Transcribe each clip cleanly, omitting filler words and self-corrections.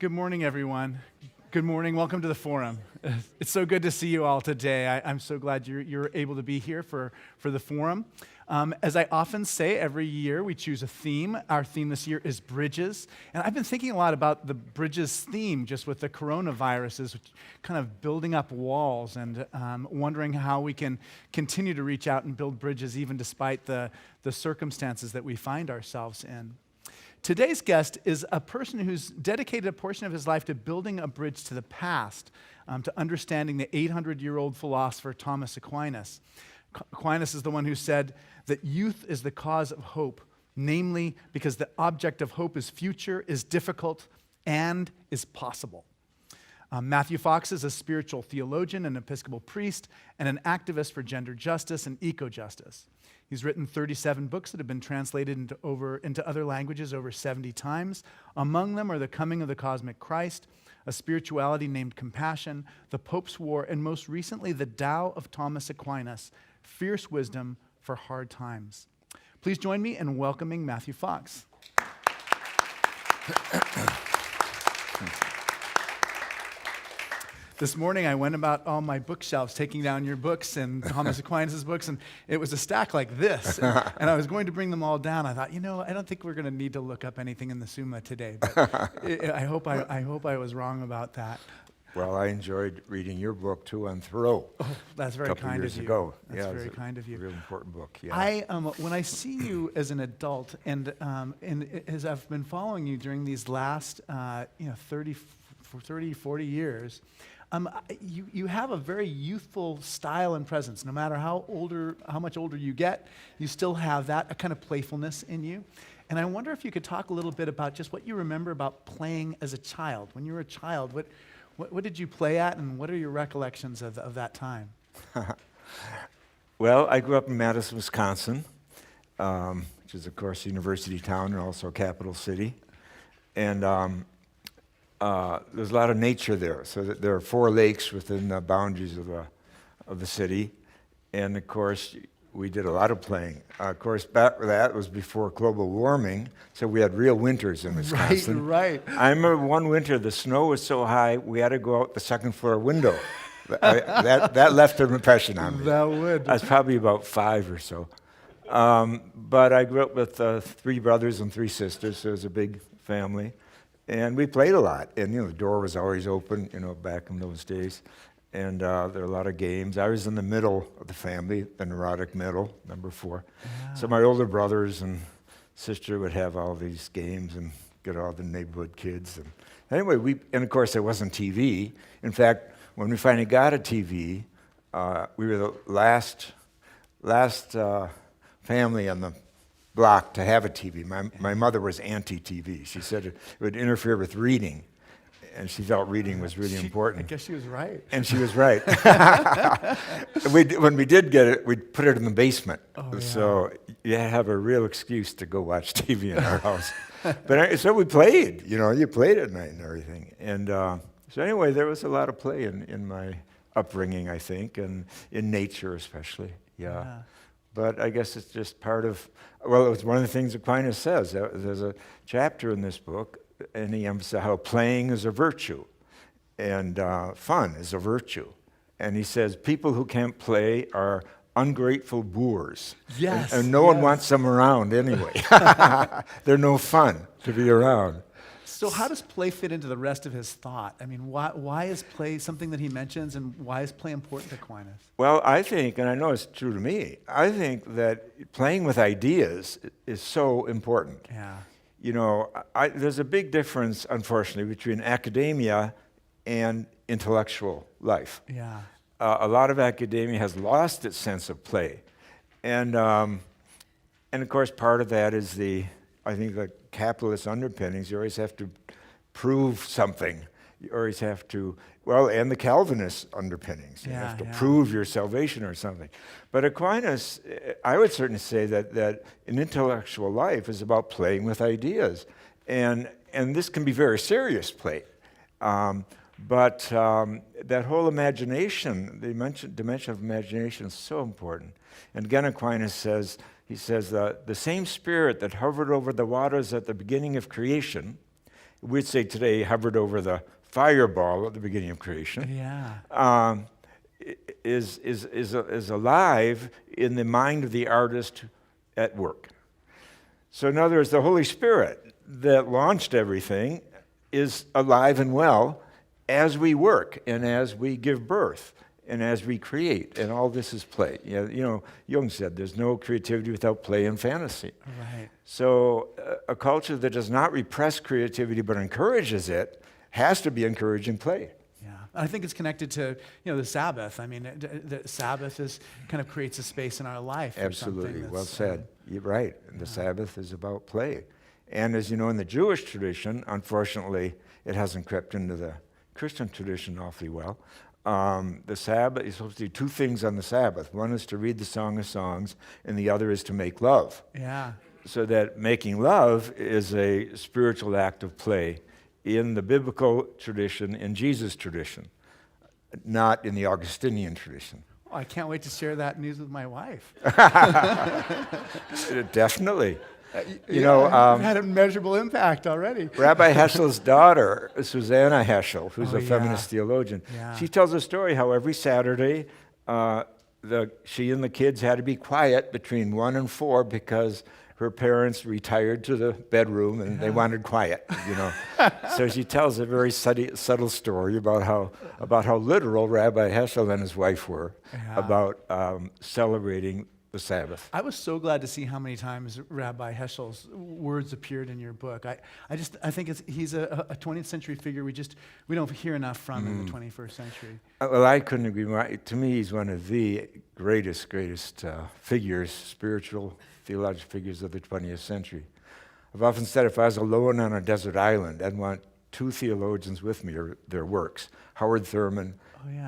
Good morning, everyone. Good morning. Welcome to the forum. It's so good to see you all today. I'm so glad you're able to be here for the forum. As I often say, every year we choose a theme. Our theme this year is bridges. And I've been thinking a lot about the bridges theme just with the coronaviruses, kind of building up walls and wondering how we can continue to reach out and build bridges even despite the circumstances that we find ourselves in. Today's guest is a person who's dedicated a portion of his life to building a bridge to the past, to understanding the 800-year-old philosopher Thomas Aquinas. Aquinas is the one who said that youth is the cause of hope, namely because the object of hope is future, is difficult, and is possible. Matthew Fox is a spiritual theologian, an Episcopal priest, and an activist for gender justice and eco-justice. He's written 37 books that have been translated into other languages over 70 times. Among them are The Coming of the Cosmic Christ, A Spirituality Named Compassion, The Pope's War, and most recently, The Tao of Thomas Aquinas, Fierce Wisdom for Hard Times. Please join me in welcoming Matthew Fox. This morning, I went about all my bookshelves, taking down your books and Thomas Aquinas' books, and it was a stack like this. And I was going to bring them all down. I thought, I don't think we're going to need to look up anything in the Summa today. But I hope I was wrong about that. Well, I enjoyed reading your book too on Thoreau. Oh, that's very kind of you. Ago. That's very kind of you. Real important book. Yeah. When I see you as an adult, and as I've been following you during these last 30, 40 years. You have a very youthful style and presence. No matter how much older you get, you still have that a kind of playfulness in you. And I wonder if you could talk a little bit about just what you remember about playing as a child. When you were a child, what did you play at, and what are your recollections of that time? Well, I grew up in Madison, Wisconsin, which is, of course, a university town and also a capital city. And there's a lot of nature there. So there are 4 lakes within the boundaries of the city. And of course, we did a lot of playing. Of course, that was before global warming, so we had real winters in Wisconsin. Right. I remember one winter, the snow was so high, we had to go out the second floor window. That left an impression on me. That would. I was probably about 5 or so. But I grew up with 3 brothers and 3 sisters, so it was a big family. And we played a lot, and the door was always open, back in those days. And there were a lot of games. I was in the middle of the family, the neurotic middle, number 4. Yeah. So my older brothers and sister would have all these games and get all the neighborhood kids. And anyway, and of course there wasn't TV. In fact, when we finally got a TV, we were the last family on the block to have a TV. My mother was anti-TV. She said it would interfere with reading, and she felt reading was really important. I guess she was right. And she was right. When we did get it, we'd put it in the basement. Oh, yeah. So you had to have a real excuse to go watch TV in our house. But so we played, you played at night and everything. And so anyway, there was a lot of play in my upbringing, I think, and in nature especially. Yeah. But I guess it's just part of, it was one of the things Aquinas says. There's a chapter in this book, and he emphasizes how playing is a virtue, and fun is a virtue. And he says people who can't play are ungrateful boors. Yes. And no one wants them around anyway. They're no fun to be around. So how does play fit into the rest of his thought? I mean, why is play something that he mentions, and why is play important to Aquinas? Well, I think, and I know it's true to me, I think that playing with ideas is so important. Yeah. There's a big difference, unfortunately, between academia and intellectual life. Yeah. A lot of academia has lost its sense of play. And of course, part of that is I think the capitalist underpinnings. You always have to prove something. You always have to, and the Calvinist underpinnings. You have to prove your salvation or something. But Aquinas, I would certainly say that an intellectual life is about playing with ideas. And this can be very serious play. But that whole imagination, the dimension of imagination is so important. And again, Aquinas says, the same spirit that hovered over the waters at the beginning of creation we'd say today, hovered over the fireball at the beginning of creation, Yeah. is alive in the mind of the artist at work. So in other words, the Holy Spirit that launched everything is alive and well as we work and as we give birth and as we create, and all this is play. Jung said there's no creativity without play and fantasy. Right. So a culture that does not repress creativity but encourages it has to be encouraging play. Yeah, I think it's connected to the Sabbath. I mean, the Sabbath kind of creates a space in our life. Absolutely, well said. You're right. The Sabbath is about play, and as you know, in the Jewish tradition, unfortunately, it hasn't crept into the Christian tradition awfully well. The Sabbath, you're supposed to do two things on the Sabbath. One is to read the Song of Songs, and the other is to make love. Yeah. So that making love is a spiritual act of play in the biblical tradition, in Jesus' tradition, not in the Augustinian tradition. Oh, I can't wait to share that news with my wife. Definitely. You've had a measurable impact already. Rabbi Heschel's daughter, Susanna Heschel, who's a feminist theologian, Yeah. she tells a story how every Saturday she and the kids had to be quiet between 1 and 4 because her parents retired to the bedroom and they wanted quiet, So she tells a very subtle story about how literal Rabbi Heschel and his wife were about celebrating the Sabbath. I was so glad to see how many times Rabbi Heschel's words appeared in your book. I think he's a 20th century figure we don't hear enough from in the 21st century. Well, I couldn't agree more. To me, he's one of the greatest figures, spiritual, theological figures of the 20th century. I've often said if I was alone on a desert island, I'd want 2 theologians with me, or their works, Howard Thurman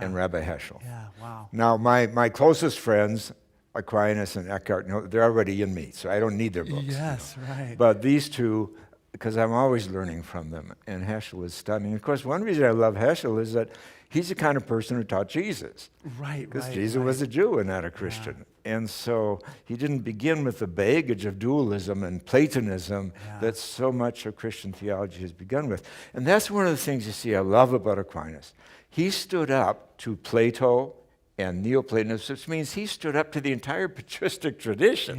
and Rabbi Heschel. Yeah, wow. Now, my closest friends, Aquinas and Eckhart, they're already in me, so I don't need their books. Yes, right. But these two, because I'm always learning from them, and Heschel is stunning. Of course, one reason I love Heschel is that he's the kind of person who taught Jesus. Right, Because Jesus was a Jew and not a Christian. And so he didn't begin with the baggage of dualism and Platonism that so much of Christian theology has begun with. And that's one of the things you see I love about Aquinas. He stood up to Plato and Neoplatonism, which means he stood up to the entire patristic tradition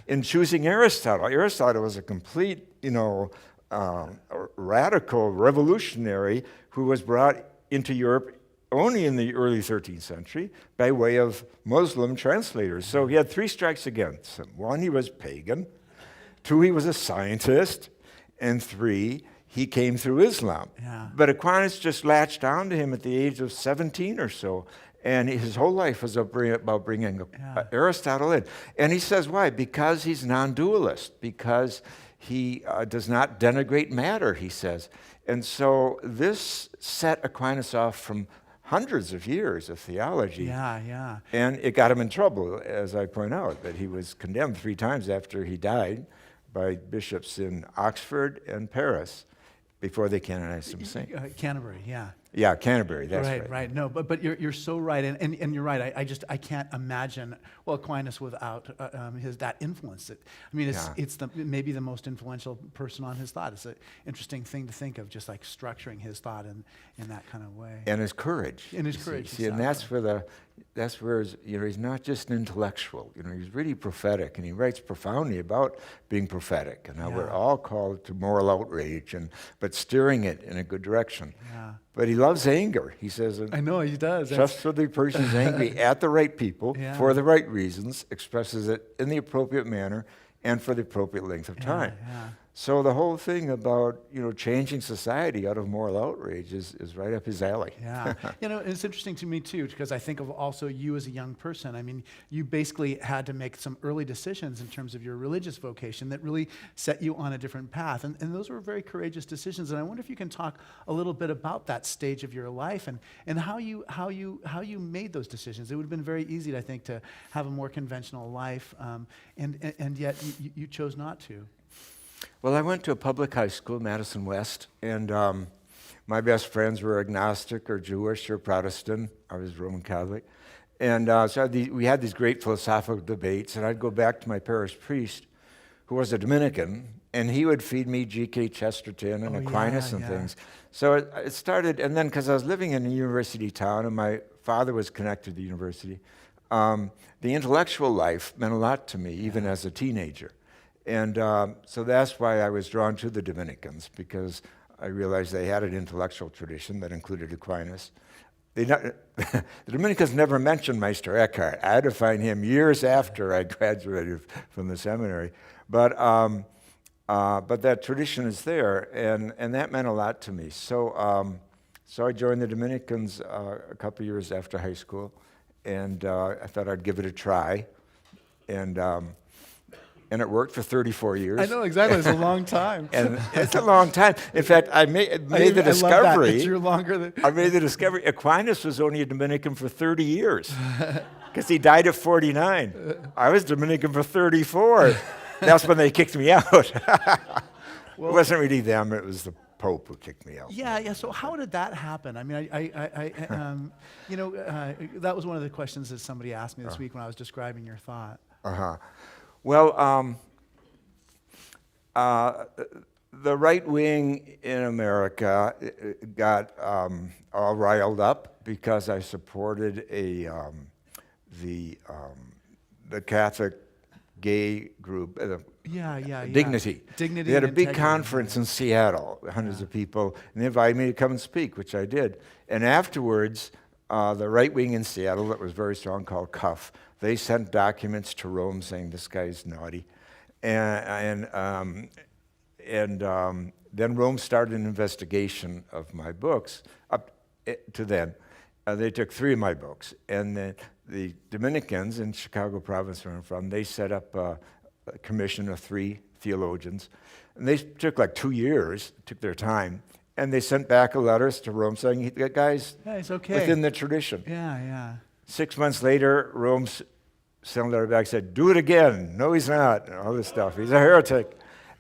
in choosing Aristotle. Aristotle was a complete, radical revolutionary who was brought into Europe only in the early 13th century by way of Muslim translators. So he had 3 strikes against him. 1, he was pagan. 2, he was a scientist. And 3, he came through Islam. Yeah. But Aquinas just latched on to him at the age of 17 or so. And his whole life was about bringing Aristotle in. And he says, why? Because he's non-dualist, because he does not denigrate matter, he says. And so this set Aquinas off from hundreds of years of theology. Yeah. And it got him in trouble, as I point out, that he was condemned 3 times after he died by bishops in Oxford and Paris before they canonized him saint. Canterbury, yeah. Yeah, Canterbury, that's right. Right. No, but you're so right, and you're right. I can't imagine Aquinas without that influence. It's maybe the most influential person on his thought. It's an interesting thing to think of, just like structuring his thought in that kind of way. And his courage. And his courage. See, and that's where he's not just an intellectual. He's really prophetic, and he writes profoundly about being prophetic and how we're all called to moral outrage, but steering it in a good direction. Yeah. But he loves anger. He says, I know he does. Just so the person's angry at the right people for the right reasons, expresses it in the appropriate manner and for the appropriate length of time. Yeah. So the whole thing about changing society out of moral outrage is right up his alley. Yeah, it's interesting to me too, because I think of also you as a young person. I mean, you basically had to make some early decisions in terms of your religious vocation that really set you on a different path, and those were very courageous decisions. And I wonder if you can talk a little bit about that stage of your life and how you made those decisions. It would have been very easy, I think, to have a more conventional life, and yet you chose not to. Well, I went to a public high school, Madison West, and my best friends were agnostic or Jewish or Protestant. I was Roman Catholic. And so we had these great philosophical debates, and I'd go back to my parish priest, who was a Dominican, and he would feed me G.K. Chesterton and Aquinas and things. So it started, and then because I was living in a university town and my father was connected to the university, the intellectual life meant a lot to me, even as a teenager. And so that's why I was drawn to the Dominicans, because I realized they had an intellectual tradition that included Aquinas. The Dominicans never mentioned Meister Eckhart. I had to find him years after I graduated from the seminary. But that tradition is there, and that meant a lot to me. So I joined the Dominicans a couple years after high school, and I thought I'd give it a try. And it worked for 34 years. I know, exactly. It's a long time. And it's a long time. In fact, I made the discovery. You're longer than... I made the discovery. Aquinas was only a Dominican for 30 years because he died at 49. I was Dominican for 34. That's when they kicked me out. Well, it wasn't really them. It was the Pope who kicked me out. Yeah. So how did that happen? I mean, that was one of the questions that somebody asked me this week when I was describing your thought. Well, the right wing in America got all riled up because I supported the Catholic gay group, Dignity. Dignity. They had a big integrity. conference in Seattle, hundreds of people, and they invited me to come and speak, which I did. And afterwards, the right wing in Seattle that was very strong, called CUF, they sent documents to Rome saying this guy's naughty, and then Rome started an investigation of my books. Up to then, they took 3 of my books, and the Dominicans in Chicago province where I'm from, they set up a commission of 3 theologians, and they took like 2 years, took their time, and they sent back a letter to Rome saying that guy's it's okay. within the tradition. Yeah. 6 months later, Rome sent a letter back, said, do it again. No, he's not, and all this stuff. He's a heretic.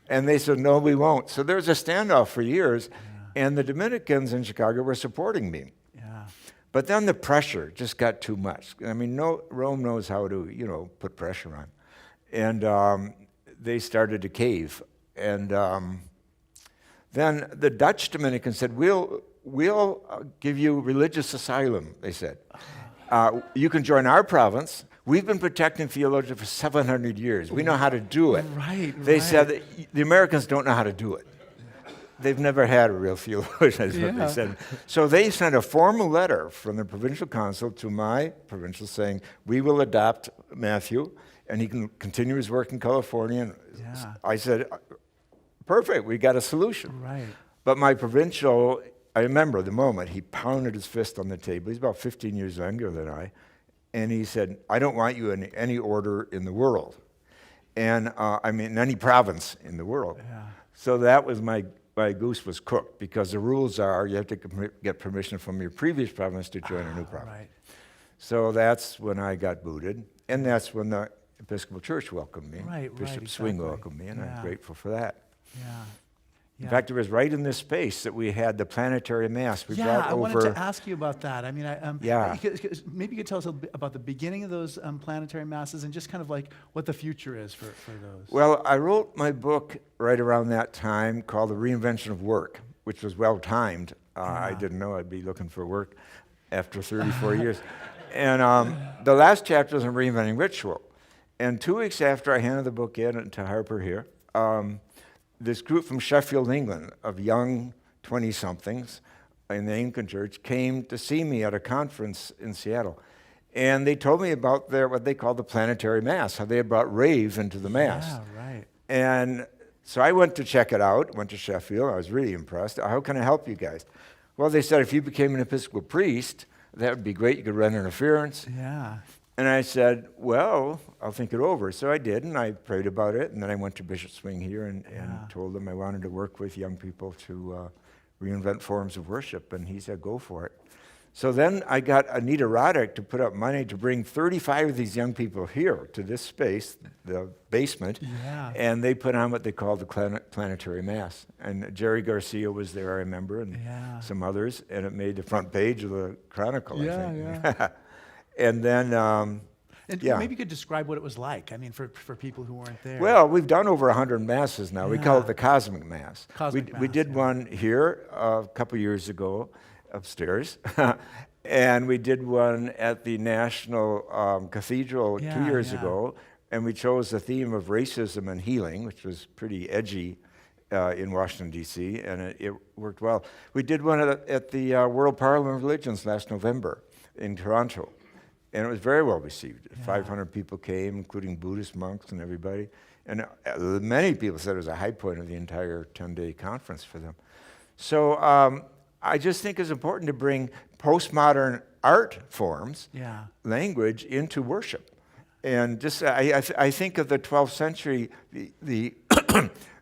And they said, no, we won't. So there was a standoff for years, and the Dominicans in Chicago were supporting me. Yeah. But then the pressure just got too much. I mean, Rome knows how to, put pressure on. And they started to cave. And then the Dutch Dominicans said, we'll give you religious asylum, they said. You can join our province. We've been protecting theologians for 700 years. We know how to do it. They said that the Americans don't know how to do it. They've never had a real theologian, is what they said. So they sent a formal letter from the provincial council to my provincial saying, we will adopt Matthew, and he can continue his work in California. And I said, perfect, we got a solution. Right. But my provincial, I remember the moment, he pounded his fist on the table. He's about 15 years younger than I. And he said, I don't want you in any order in the world. And in any province in the world. Yeah. So that was my goose was cooked, because the rules are you have to get permission from your previous province to join a new province. Right. So that's when I got booted. And that's when the Episcopal Church welcomed me. Bishop Swing welcomed me, and I'm grateful for that. Yeah. In fact, it was right in this space that we had the planetary mass. We brought I over. wanted to ask you about that. I mean, maybe you could tell us a bit about the beginning of those planetary masses and just kind of like what the future is for those. Well, I wrote my book right around that time called The Reinvention of Work, which was well timed. I didn't know I'd be looking for work after 34 years. And the last chapter was on reinventing ritual. And 2 weeks after I handed the book in to Harper here, this group from Sheffield, England, of young 20-somethings in the Anglican Church came to see me at a conference in Seattle. And they told me about what they call the planetary mass, how they had brought rave into the mass. Yeah, right. And so I went to check it out, went to Sheffield. I was really impressed. How can I help you guys? Well, they said, if you became an Episcopal priest, that would be great. You could run interference. Yeah. And I said, well, I'll think it over. So I did, and I prayed about it, and then I went to Bishop Swing here and told him I wanted to work with young people to reinvent forms of worship, and he said, go for it. So then I got Anita Roddick to put up money to bring 35 of these young people here to this space, the basement, and they put on what they called the planetary mass. And Jerry Garcia was there, I remember, and some others, and it made the front page of the Chronicle, I think. And then... And Yeah. maybe you could describe what it was like, I mean, for people who weren't there. Well, we've done over 100 masses now. We call Yeah. it the Cosmic Mass. Cosmic We Mass, did yeah. one here a couple years ago upstairs. And we did one at the National Cathedral 2 Yeah, years yeah. ago. And we chose the theme of racism and healing, which was pretty edgy in Washington, D.C., and it worked well. We did one at the World Parliament of Religions last November in Toronto, and it was very well received. Yeah. 500 people came, including Buddhist monks and everybody. And many people said it was a high point of the entire 10-day conference for them. So I just think it's important to bring postmodern art forms, Yeah. language, into worship. And just I think of the 12th century, the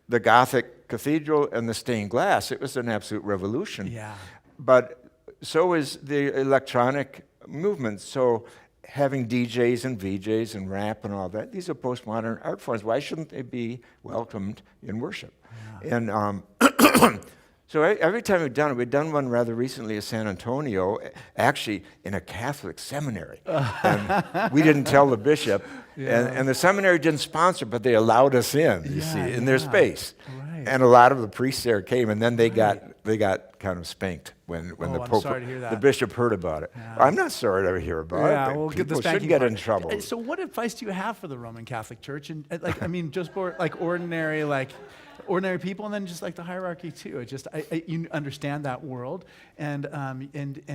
the Gothic cathedral and the stained glass. It was an absolute revolution. Yeah. But so is the electronic movement. So having DJs and VJs and rap and all that, these are postmodern art forms. Why shouldn't they be welcomed in worship? Yeah. And so every time we've done one rather recently in San Antonio, actually in a Catholic seminary. And we didn't tell the bishop. Yeah. And the seminary didn't sponsor, but they allowed us in, you see, in their space. Right. And a lot of the priests there came, and then they got kind of spanked when the I'm Pope, sorry to hear that. the bishop heard about it. Yeah. I'm not sorry to hear about it. Yeah, but we'll get the people spanking shouldn't get part. in trouble. So what advice do you have for the Roman Catholic Church? And like, I mean, just for like ordinary people, and then just like the hierarchy too. It just you understand that world, and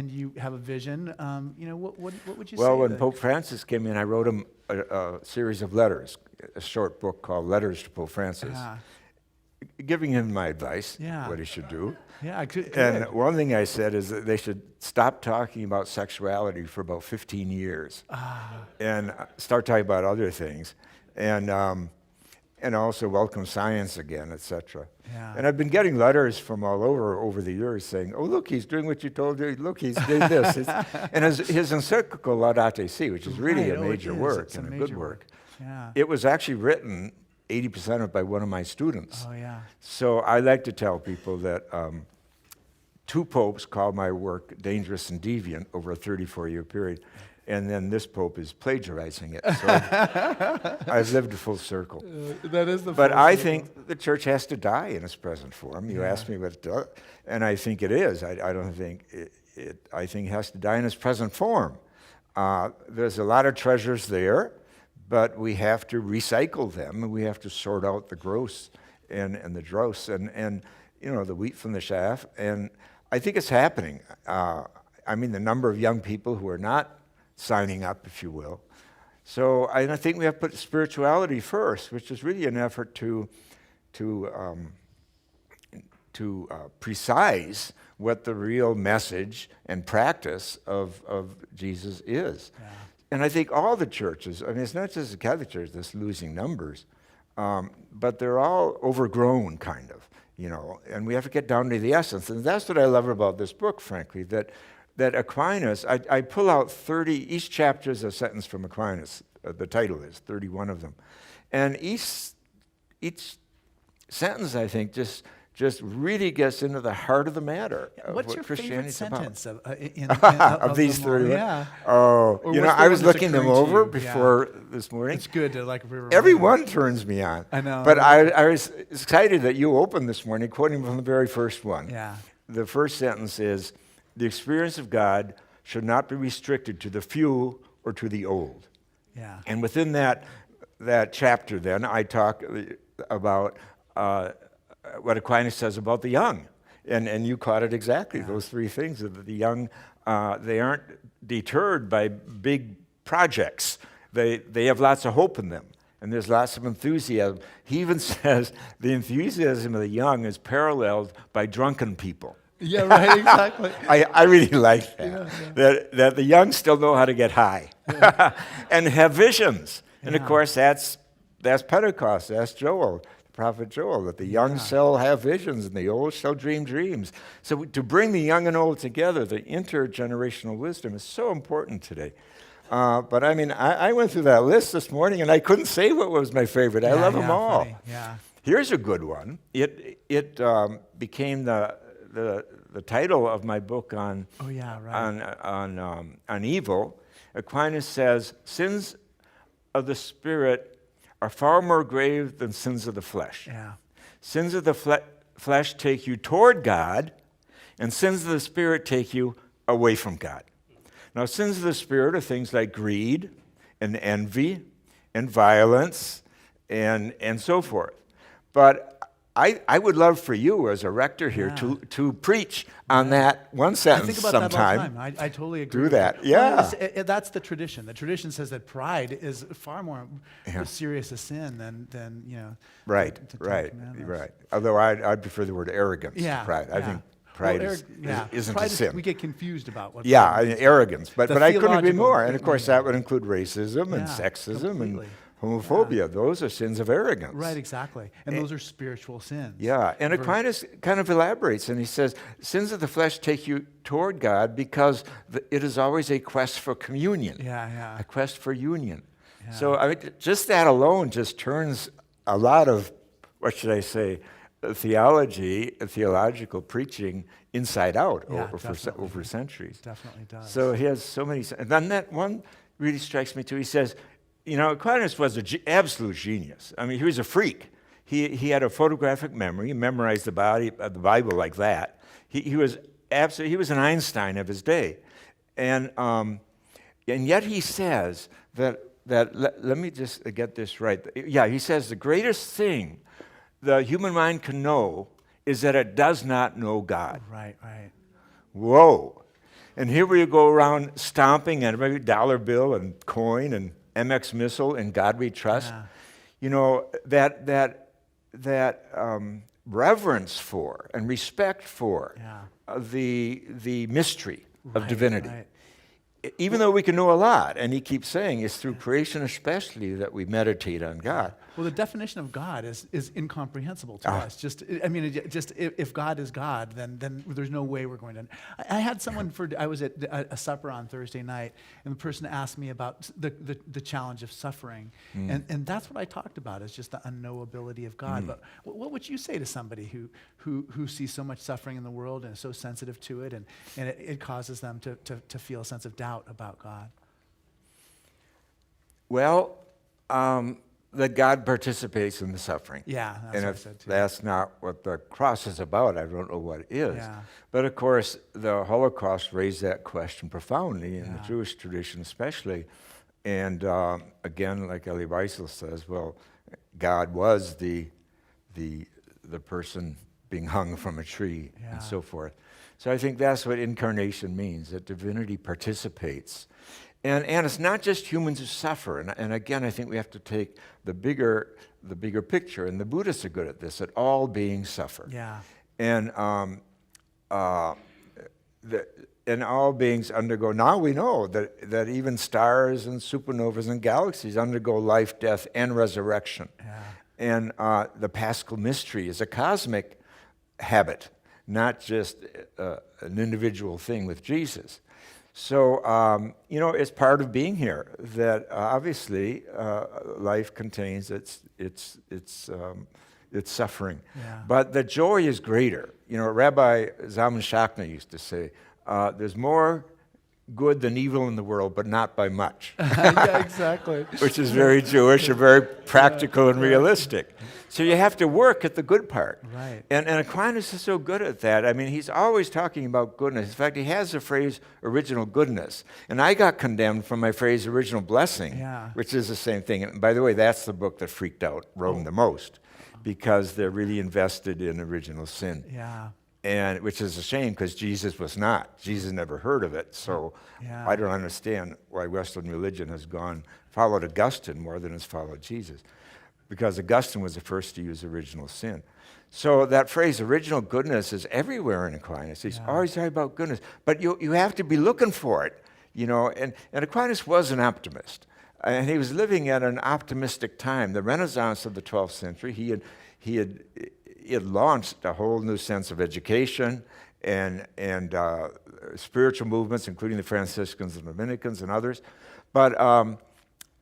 you have a vision. What would you say? Well, when that- Pope Francis came in, I wrote him a series of letters, a short book called Letters to Pope Francis, giving him my advice, Yeah. what he should do. Yeah, good. And one thing I said is that they should stop talking about sexuality for about 15 years and start talking about other things. And also welcome science again, etc. Yeah. And I've been getting letters from all over the years saying, "Oh, look, he's doing what you told him. Look, he's doing this." And his encyclical Laudate Si, which is really Right. a Oh, it major is. work It's and a major good work. Yeah. It was actually written 80% of it by one of my students. Oh yeah. So I like to tell people that two popes called my work dangerous and deviant over a 34-year period. And then this pope is plagiarizing it. So I've lived a full circle. That is the. But I think the church has to die in its present form. You asked me what it does, and I think it is. I don't think it. I think it has to die in its present form. There's a lot of treasures there, but we have to recycle them, and we have to sort out the gross and the dross, and the wheat from the chaff. And I think it's happening. I mean, the number of young people who are not signing up, if you will. So I think we have to put spirituality first, which is really an effort to precise what the real message and practice of Jesus is. Yeah. And I think all the churches, I mean, it's not just the Catholic Church that's losing numbers, but they're all overgrown, kind of, and we have to get down to the essence. And that's what I love about this book, frankly, that Aquinas, I pull out 30, each chapter is a sentence from Aquinas, the title is, 31 of them. And each sentence, I think, just really gets into the heart of the matter of What's what your Christianity favorite is about. sentence Of these them all? 31? Yeah. Oh, Or what's the I one was that's looking them occurring to over you? before this morning. It's good to like. Every one turns me on. I know. But I was excited that you opened this morning quoting from the very first one. Yeah. The first sentence is, "The experience of God should not be restricted to the few or to the old." Yeah. And within that chapter, then, I talk about what Aquinas says about the young. And you caught it exactly, those three things. That the young, they aren't deterred by big projects. They have lots of hope in them. And there's lots of enthusiasm. He even says the enthusiasm of the young is paralleled by drunken people. Yeah, right, exactly. I really like that. That the young still know how to get high and have visions. And of course, that's Pentecost. That's Joel, the prophet Joel, that the young shall have visions and the old shall dream dreams. So to bring the young and old together, the intergenerational wisdom is so important today. But I mean, I went through that list this morning and I couldn't say what was my favorite. I love them all. Funny. Yeah. Here's a good one. It became the title of my book on Oh yeah, right. on evil. Aquinas says of the Spirit are far more grave than sins of the flesh. Yeah. Sins of the flesh take you toward God, and sins of the Spirit take you away from God. Now, sins of the Spirit are things like greed and envy and violence and so forth. But I would love for you as a rector here to preach on that one sentence I think about sometime. that all the time. I totally agree. Do with that. Well, Yeah. that's the tradition. The tradition says that pride is far more serious a sin than Right, the Ten right, Commandments. right. Although I'd prefer the word arrogance to Yeah, pride. I yeah. think pride Well, isn't pride a sin. we get confused about what Yeah, pride means. arrogance. But I couldn't agree theological more. And of course, meaning. that would include racism and Yeah, sexism completely. and homophobia. Those are sins of arrogance. Right, exactly. And those are spiritual sins. Yeah, and Aquinas kind of elaborates, and he says, sins of the flesh take you toward God because it is always a quest for communion, Yeah. a quest for union. Yeah. So I mean, just that alone just turns a lot of, what should I say, theological preaching inside out over centuries. Definitely does. So he has so many, and then that one really strikes me too. He says, Aquinas was an absolute genius. I mean, he was a freak. He had a photographic memory. He memorized the Bible like that. He was an Einstein of his day, and yet he says that let me just get this right. Yeah, he says the greatest thing the human mind can know is that it does not know God. Right. Whoa. And here we go around stomping at every dollar bill and coin and MX missile and God we trust. Yeah. That reverence for and respect for the mystery of divinity. Right. Even though we can know a lot, and he keeps saying it's through creation especially that we meditate on God. Well, the definition of God is incomprehensible to us. If God is God, then there's no way we're going to. I had someone I was at a supper on Thursday night, and the person asked me about the challenge of suffering, and that's what I talked about, is just the unknowability of God. But what would you say to somebody who sees so much suffering in the world and is so sensitive to it, and it causes them to feel a sense of doubt about God? Well, that God participates in the suffering. Yeah, that's and what I if said too. that's not what the cross is about, I don't know what is. Yeah. But of course, the Holocaust raised that question profoundly, in the Jewish tradition especially. And again, like Elie Wiesel says, well, God was the person being hung from a tree and so forth. So I think that's what incarnation means, that divinity participates. And it's not just humans who suffer. And again, I think we have to take the bigger picture. And the Buddhists are good at this, that all beings suffer. Yeah. And all beings undergo. Now we know that even stars and supernovas and galaxies undergo life, death, and resurrection. Yeah. And the Paschal mystery is a cosmic habit, not just an individual thing with Jesus. So, it's part of being here that obviously life contains its suffering. Yeah. But the joy is greater. Rabbi Zalman Schachtner used to say, there's more good than evil in the world, but not by much. Yeah, exactly. Which is very Jewish and very practical and realistic. So you have to work at the good part. Right. And Aquinas is so good at that. I mean, he's always talking about goodness. In fact, he has the phrase original goodness. And I got condemned for my phrase original blessing, which is the same thing. And by the way, that's the book that freaked out Rome the most, because they're really invested in original sin. Yeah. And which is a shame, because Jesus was not. Jesus never heard of it. So I don't understand why Western religion has followed Augustine more than has followed Jesus, because Augustine was the first to use original sin. So that phrase, original goodness, is everywhere in Aquinas. He's always talking about goodness. But you have to be looking for it, And Aquinas was an optimist. And he was living at an optimistic time. The Renaissance of the 12th century, he had launched a whole new sense of education and spiritual movements, including the Franciscans and Dominicans and others. But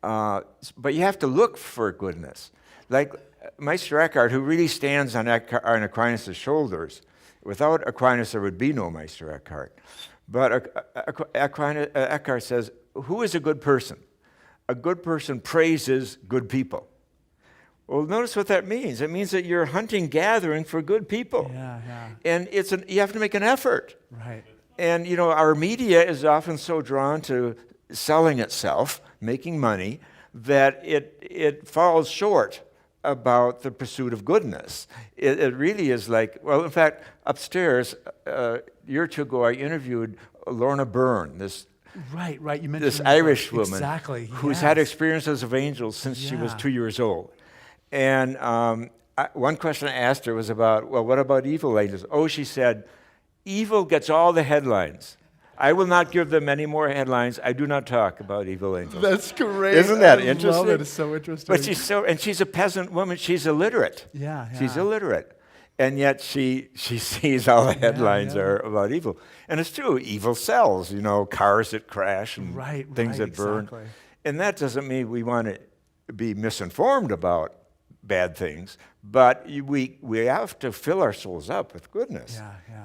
you have to look for goodness. Like Meister Eckhart, who really stands on Aquinas' shoulders. Without Aquinas, there would be no Meister Eckhart. But Eckhart says, who is a good person? a good person praises good people. Well, notice what that means. It means that you're hunting, gathering for good people. Yeah, yeah. And you have to make an effort. Right. And, our media is often so drawn to selling itself, making money, that it falls short about the pursuit of goodness. It really is like, well, in fact, upstairs, a year or two ago, I interviewed Lorna Byrne, this Right. You mentioned this Irish woman exactly. who's had experiences of angels since she was 2 years old. And one question I asked her was about, well, what about evil angels? Oh, she said, evil gets all the headlines. I will not give them any more headlines. I do not talk about evil angels. That's great. Isn't that I interesting? love it. It's so interesting. But she's a peasant woman. She's illiterate. Yeah. She's illiterate. And yet she sees all the headlines are about evil. And it's true, evil sells, cars that crash and things that burn. Exactly. And that doesn't mean we want to be misinformed about bad things, but we have to fill our souls up with goodness,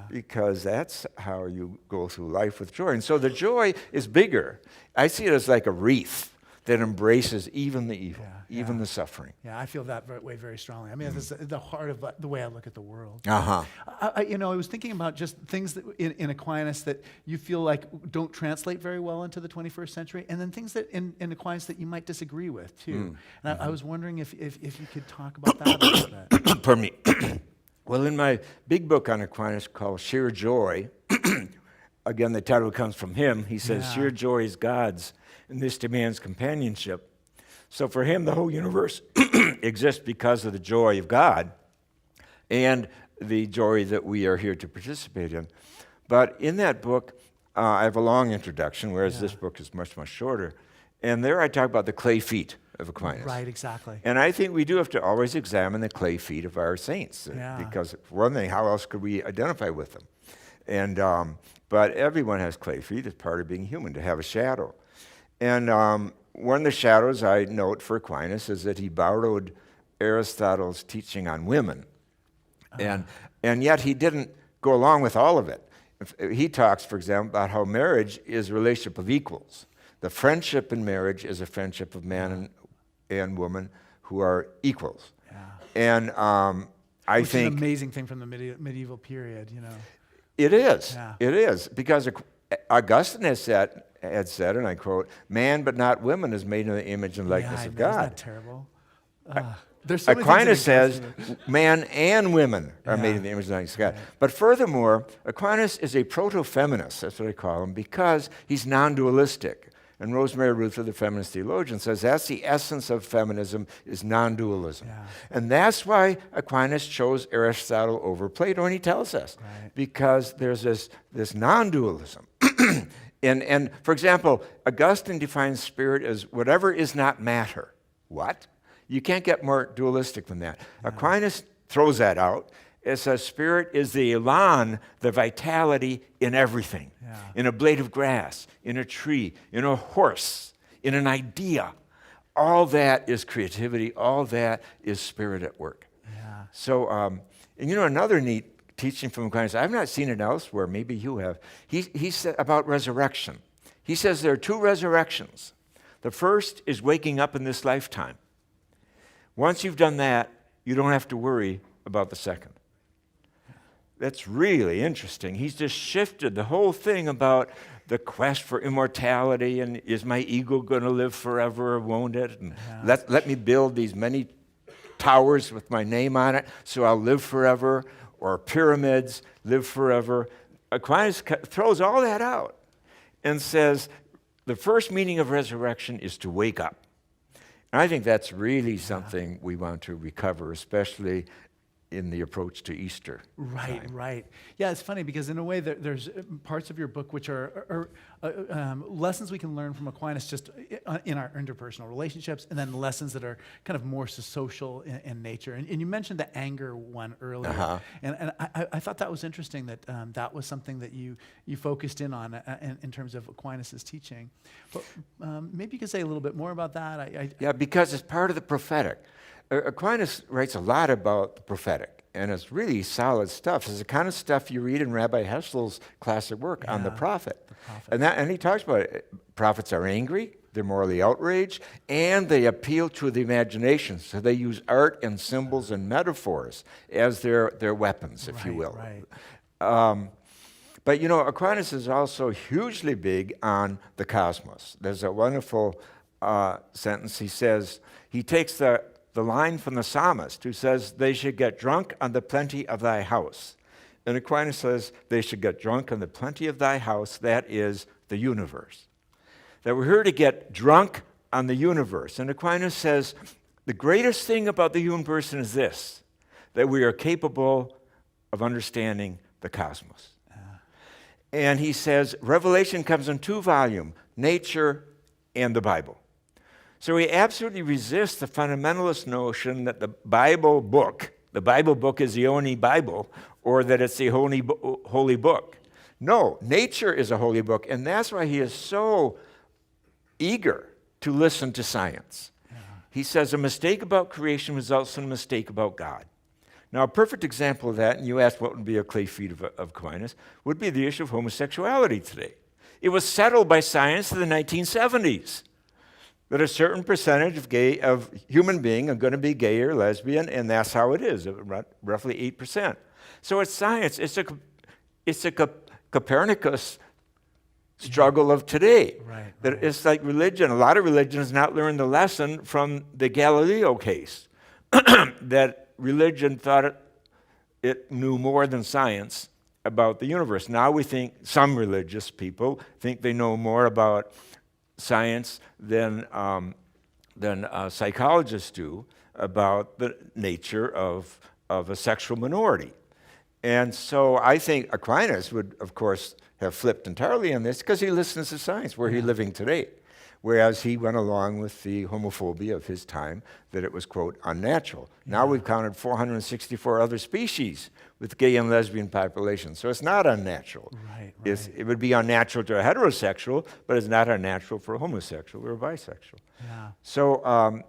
because that's how you go through life with joy. And so the joy is bigger. I see it as like a wreath that embraces even the evil, even the suffering. Yeah, I feel that way very strongly. I mean, it's the heart of the way I look at the world. Uh-huh. I was thinking about just things that in Aquinas that you feel like don't translate very well into the 21st century, and then things that in Aquinas that you might disagree with, too. And I was wondering if you could talk about that a little bit. Pardon me. Well, in my big book on Aquinas called Sheer Joy, again, the title comes from him. He says, sheer joy is God's, and this demands companionship. So for him, the whole universe exists because of the joy of God and the joy that we are here to participate in. But in that book, I have a long introduction, whereas this book is much, much shorter. And there I talk about the clay feet of Aquinas. Right, exactly. And I think we do have to always examine the clay feet of our saints, because for one thing, how else could we identify with them? And but everyone has clay feet. It's part of being human, to have a shadow. And one of the shadows I note for Aquinas is that he borrowed Aristotle's teaching on women. And yet he didn't go along with all of it. He talks, for example, about how marriage is a relationship of equals. The friendship in marriage is a friendship of man and woman who are equals. And I think... It's an amazing thing from the medieval period, It is. It is. Because Augustine had said, and I quote, man but not women is made in the image and likeness of God. Isn't that terrible? There's so Aquinas says man and women are made in the image and likeness of God. But furthermore, Aquinas is a proto-feminist, that's what I call him, because he's non-dualistic. And Rosemary Ruther, the feminist theologian, says that's the essence of feminism, is non-dualism. And that's why Aquinas chose Aristotle over Plato, and he tells us, because there's this non-dualism. And for example, Augustine defines spirit as whatever is not matter. What? You can't get more dualistic than that. Aquinas throws that out. It says spirit is the elan, the vitality in everything. In a blade of grass, in a tree, in a horse, in an idea. All that is creativity. All that is spirit at work. So, and another neat teaching from Aquinas, I've not seen it elsewhere, maybe you have. He said about resurrection. He says there are two resurrections. The first is waking up in this lifetime. Once you've done that, you don't have to worry about the second. That's really interesting. He's just shifted the whole thing about the quest for immortality and is my ego going to live forever or won't it? And let me build these many towers with my name on it so I'll live forever, or pyramids, live forever. Aquinas throws all that out and says the first meaning of resurrection is to wake up. And I think that's really something we want to recover, especially in the approach to Easter. Right. Yeah, it's funny because in a way there's parts of your book which are lessons we can learn from Aquinas just in our interpersonal relationships, and then lessons that are kind of more social in nature. And you mentioned the anger one earlier, and I thought that was interesting that that was something that you focused in on in terms of Aquinas' teaching. But maybe you could say a little bit more about that. Yeah, because it's part of the prophetic. Aquinas writes a lot about the prophetic, and it's really solid stuff. It's the kind of stuff you read in Rabbi Heschel's classic work on the prophet. And he talks about it. Prophets are angry, they're morally outraged, and they appeal to the imagination. So they use art and symbols and metaphors as their weapons, if you will. Right. But you know, Aquinas is also hugely big on the cosmos. There's a wonderful sentence. He says, he takes the line from the psalmist who says, they should get drunk on the plenty of thy house. And Aquinas says, they should get drunk on the plenty of thy house, that is the universe. That we're here to get drunk on the universe. And Aquinas says, the greatest thing about the human person is this, that we are capable of understanding the cosmos. And he says, Revelation comes in 2 volumes, nature and the Bible. So he absolutely resists the fundamentalist notion that the Bible book is the only Bible, or that it's the holy book. No, nature is a holy book, and that's why he is so eager to listen to science. Yeah. He says, a mistake about creation results in a mistake about God. Now, a perfect example of that, and you asked what would be a clay feet of Aquinas, would be the issue of homosexuality today. It was settled by science in the 1970s that a certain percentage of human beings are going to be gay or lesbian, and that's how it is, roughly 8%. So it's science. It's a Copernicus struggle of today. Right. That it's like religion. A lot of religion has not learned the lesson from the Galileo case, that religion thought it knew more than science about the universe. Now we think, some religious people think they know more about science than psychologists do about the nature of a sexual minority. And so I think Aquinas would, of course, have flipped entirely on this because he listens to science, where he's living today. Whereas he went along with the homophobia of his time, that it was, quote, unnatural. Yeah. Now we've counted 464 other species with gay and lesbian populations. So it's not unnatural. Right. It would be unnatural to a heterosexual, but it's not unnatural for a homosexual or a bisexual. Yeah. So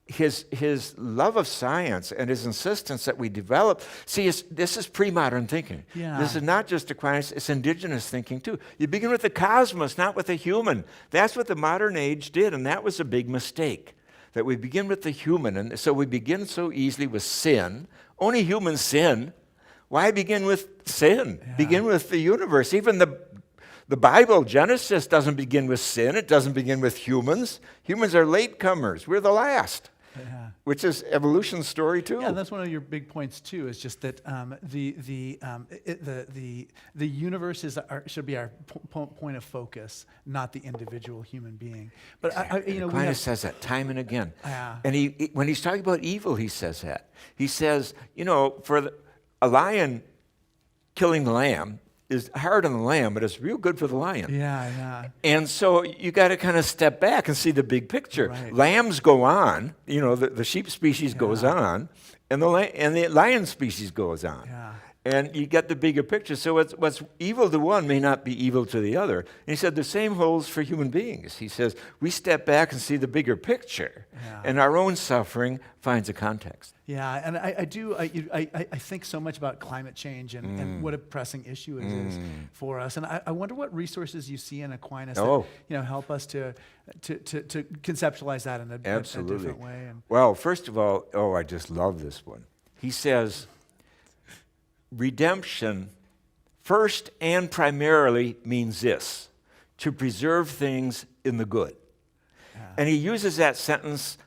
his love of science and his insistence that we develop, this is pre-modern thinking. Yeah. This is not just Aquinas, it's indigenous thinking too. You begin with the cosmos, not with the human. That's what the modern age did, and that was a big mistake, that we begin with the human. And so we begin so easily with sin. Only humans sin. Why begin with sin? Yeah. Begin with the universe. Even the Bible, Genesis, doesn't begin with sin. It doesn't begin with humans. Humans are latecomers. We're the last. Yeah. Which is evolution's story too. Yeah, that's one of your big points too. Is just that the universe should be our point of focus, not the individual human being. But Aquinas says that time and again. Yeah. And when he's talking about evil, he says that. He says, for a lion killing the lamb is hard on the lamb, but it's real good for the lion. Yeah. And so you got to kind of step back and see the big picture. Right. Lambs go on, the sheep species goes on, and the lion species goes on. Yeah. And you get the bigger picture. So what's evil to one may not be evil to the other. And he said the same holds for human beings. He says we step back and see the bigger picture, and our own suffering finds a context. Yeah, and I think so much about climate change and what a pressing issue it is for us. And I wonder what resources you see in Aquinas that help us to conceptualize that in a different way. Well, first of all, I just love this one. He says, redemption first and primarily means this, to preserve things in the good. Yeah. And he uses that sentence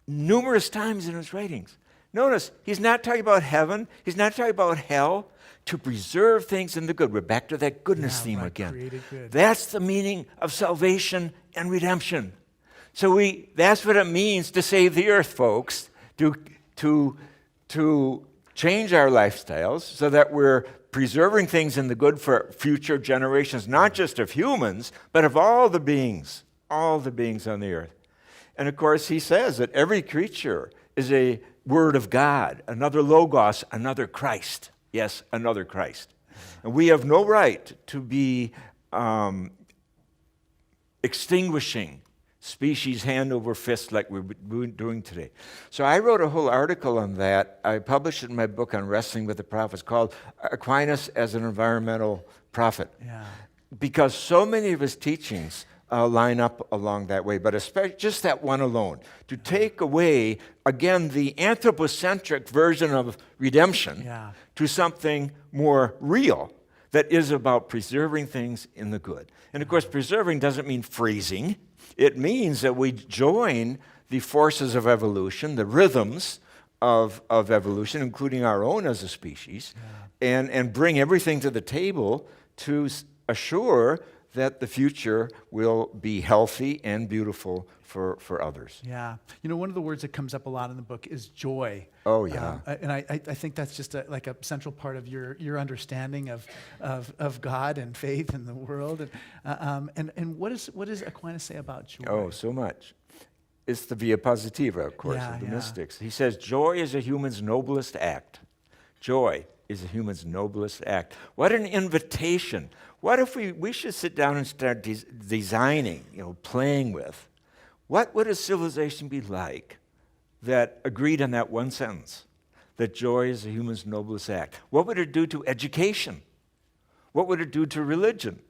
numerous times in his writings. Notice, he's not talking about heaven, he's not talking about hell, to preserve things in the good. We're back to that goodness theme again. Created good. That's the meaning of salvation and redemption. So that's what it means to save the earth, folks, to change our lifestyles so that we're preserving things in the good for future generations, not just of humans, but of all the beings on the earth. And of course, he says that every creature is a word of God, another logos, another Christ. Yes, another Christ. And we have no right to be extinguishing species hand over fist like we're doing today. So I wrote a whole article on that. I published it in my book on Wrestling with the Prophets called Aquinas as an Environmental Prophet. Yeah. Because so many of his teachings line up along that way, but especially just that one alone. To take away, again, the anthropocentric version of redemption to something more real that is about preserving things in the good. And of course, preserving doesn't mean freezing. It means that we join the forces of evolution, the rhythms of evolution, including our own as a species, and bring everything to the table to assure that the future will be healthy and beautiful for others. Yeah. You know, one of the words that comes up a lot in the book is joy. Oh, yeah. And I think that's just like a central part of your understanding of God and faith and the world. And what does Aquinas say about joy? Oh, so much. It's the via positiva, of course, of the mystics. He says, joy is a human's noblest act. Joy is a human's noblest act. What an invitation. What if we should sit down and start designing, playing with, what would a civilization be like that agreed on that one sentence, that joy is a human's noblest act? What would it do to education? What would it do to religion?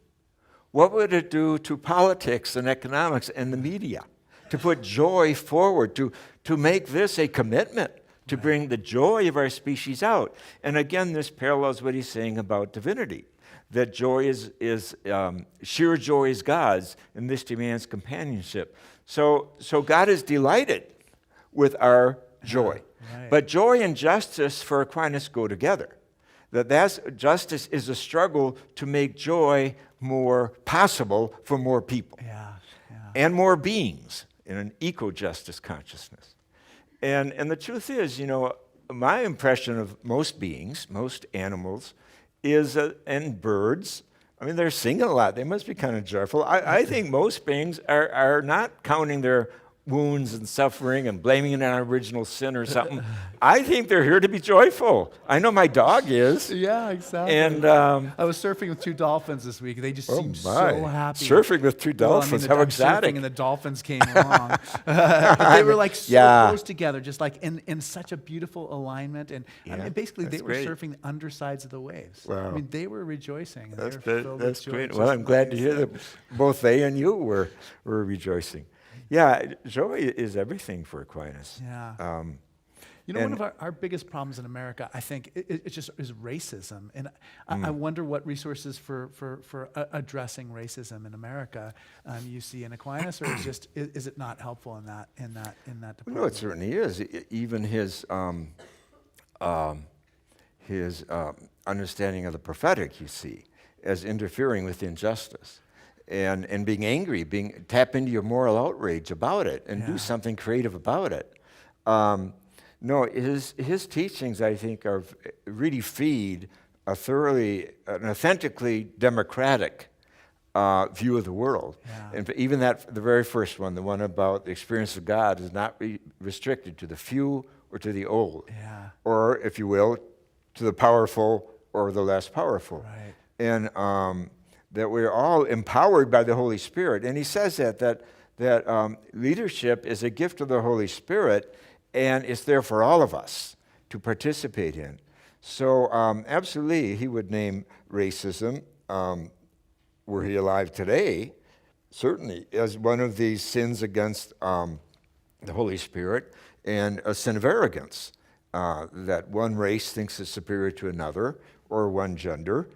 What would it do to politics and economics and the media? To put joy forward, to make this a commitment, to bring the joy of our species out. And again, this parallels what he's saying about divinity, that joy is sheer joy is God's, and this demands companionship. So God is delighted with our joy. Right. But joy and justice for Aquinas go together. That's justice is a struggle to make joy more possible for more people and more beings in an eco-justice consciousness. And the truth is, my impression of most beings, most animals, is, and birds, I mean, they're singing a lot. They must be kind of joyful. I think most beings are not counting their wounds and suffering and blaming it on original sin or something. I think they're here to be joyful. I know my dog is. Yeah, exactly. And I was surfing with 2 dolphins this week. They just seemed so happy. Surfing with 2 dolphins, how exotic. Surfing and the dolphins came along. They were like so close together, just like in such a beautiful alignment. And I mean, basically, they were surfing the undersides of the waves. Wow. I mean, they were rejoicing. And That's great. Well, I'm glad to hear that both they and you were rejoicing. Yeah, joy is everything for Aquinas. Yeah. One of our biggest problems in America, I think, it just is racism. And I wonder what resources for addressing racism in America you see in Aquinas, or is it not helpful in that department? No, it certainly is. Even his understanding of the prophetic, you see, as interfering with injustice. And being angry, tap into your moral outrage about it and do something creative about it. No, his teachings, I think, really feed an authentically democratic view of the world. Yeah. And even the very first one, the one about the experience of God, is not restricted to the few or to the old, or, if you will, to the powerful or the less powerful. Right. And that we're all empowered by the Holy Spirit. And he says that leadership is a gift of the Holy Spirit, and it's there for all of us to participate in. So absolutely, he would name racism, were he alive today, certainly, as one of these sins against the Holy Spirit, and a sin of arrogance, that one race thinks is superior to another, or one gender,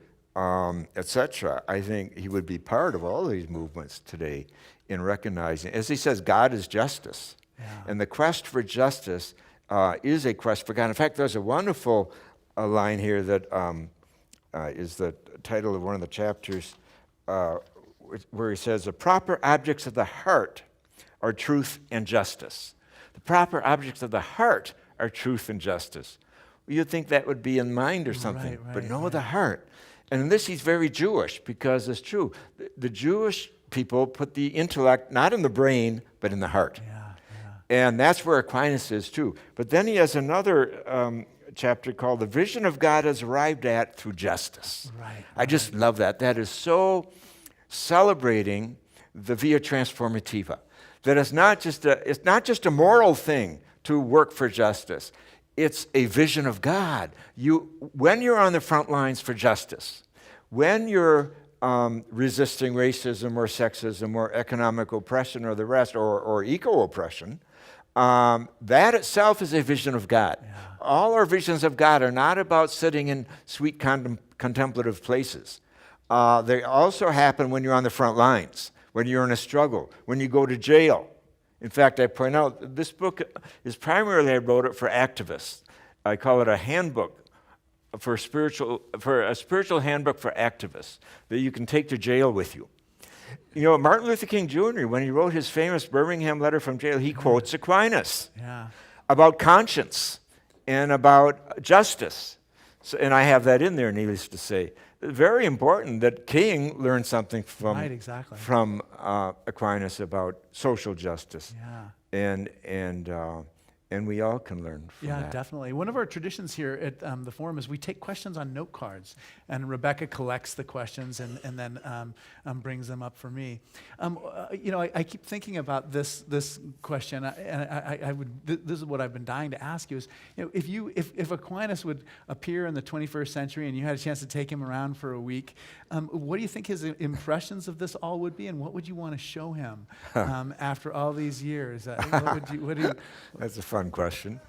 etc. I think he would be part of all these movements today in recognizing, as he says, God is justice. Yeah. And the quest for justice is a quest for God. In fact, there's a wonderful line here that is the title of one of the chapters where he says, the proper objects of the heart are truth and justice. The proper objects of the heart are truth and justice. Well, you'd think that would be in mind or something, but no, the heart. And in this, he's very Jewish, because it's true. The Jewish people put the intellect not in the brain, but in the heart. And that's where Aquinas is, too. But then he has another chapter called The Vision of God is Arrived at Through Justice. I just love that. That is so celebrating the via transformativa. That it's not just a moral thing to work for justice. It's a vision of God. When you're on the front lines for justice, when you're resisting racism or sexism or economic oppression or the rest, or eco-oppression, that itself is a vision of God. Yeah. All our visions of God are not about sitting in sweet contemplative places. They also happen when you're on the front lines, when you're in a struggle, when you go to jail. In fact, I point out, this book is primarily, I wrote it for activists. I call it a handbook for a spiritual handbook for activists that you can take to jail with you. You know, Martin Luther King Jr., when he wrote his famous Birmingham letter from jail, he quotes Aquinas about conscience and about justice. So, and I have that in there, needless to say. Very important that King learned something from, from Aquinas about social justice. And we all can learn from that. Yeah, definitely. One of our traditions here at the Forum is we take questions on note cards, and Rebecca collects the questions and then brings them up for me. You know, I keep thinking about this question, and I would. This is what I've been dying to ask you: is, you know, if Aquinas would appear in the 21st century, and you had a chance to take him around for a week, what do you think his impressions of this all would be, and what would you want to show him after all these years? What do you? That's a fun question.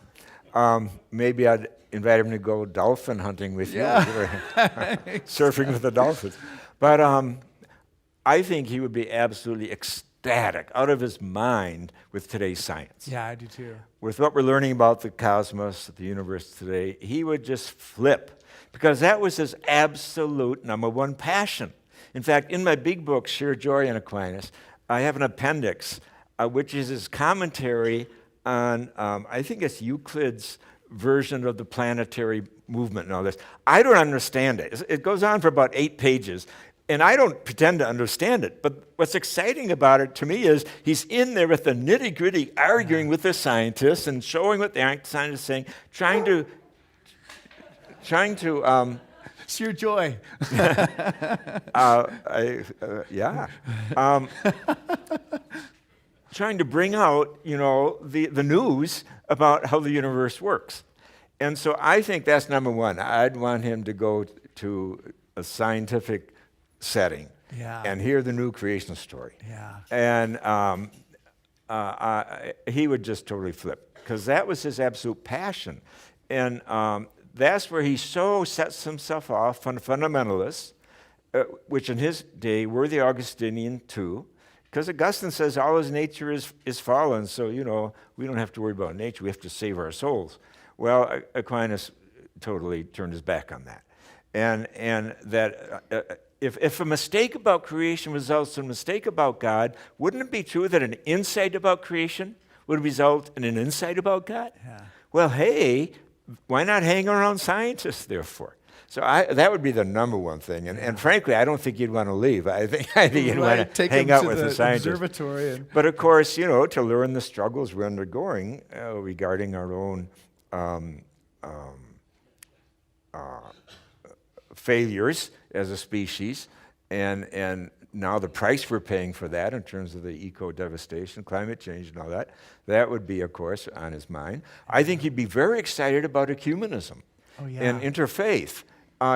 Maybe I'd invite him to go dolphin hunting with you, surfing with the dolphins. But I think he would be absolutely ecstatic, out of his mind with today's science. Yeah, I do too. With what we're learning about the cosmos, the universe today, he would just flip, because that was his absolute number one passion. In fact, in my big book, Sheer Joy in Aquinas, I have an appendix, which is his commentary on, I think it's Euclid's version of the planetary movement and all this. I don't understand it. It goes on for about 8 pages, and I don't pretend to understand it. But what's exciting about it to me is he's in there with the nitty-gritty, arguing with the scientists and showing what the scientists are saying, trying to Sheer joy. Trying to bring out, you know, the news about how the universe works. And so I think that's number one. I'd want him to go to a scientific setting and hear the new creation story. And he would just totally flip, because that was his absolute passion. And that's where he so sets himself off on fundamentalists, which in his day were the Augustinian too. Because Augustine says all his nature is fallen, so, you know, we don't have to worry about nature, we have to save our souls. Well, Aquinas totally turned his back on that. And that if a mistake about creation results in a mistake about God, wouldn't it be true that an insight about creation would result in an insight about God? Well, hey, why not hang around scientists, therefore? So that would be the number one thing. And frankly, I don't think you'd want to leave. I think you'd want to hang out with the scientists. Observatory but of course, you know, to learn the struggles we're undergoing regarding our own failures as a species, and now the price we're paying for that in terms of the eco-devastation, climate change and all that, that would be, of course, on his mind. I think he'd be very excited about ecumenism and interfaith.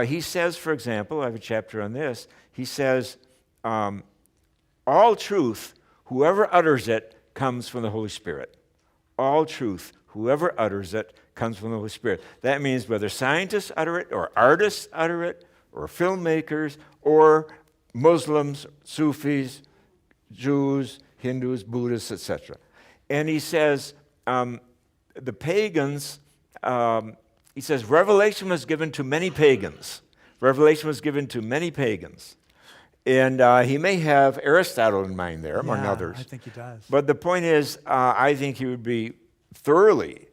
He says, for example, I have a chapter on this, he says, all truth, whoever utters it, comes from the Holy Spirit. All truth, whoever utters it, comes from the Holy Spirit. That means whether scientists utter it, or artists utter it, or filmmakers, or Muslims, Sufis, Jews, Hindus, Buddhists, etc. And he says, the pagans, he says, revelation was given to many pagans. Revelation was given to many pagans. And he may have Aristotle in mind there, among others. I think he does. But the point is, I think he would be thoroughly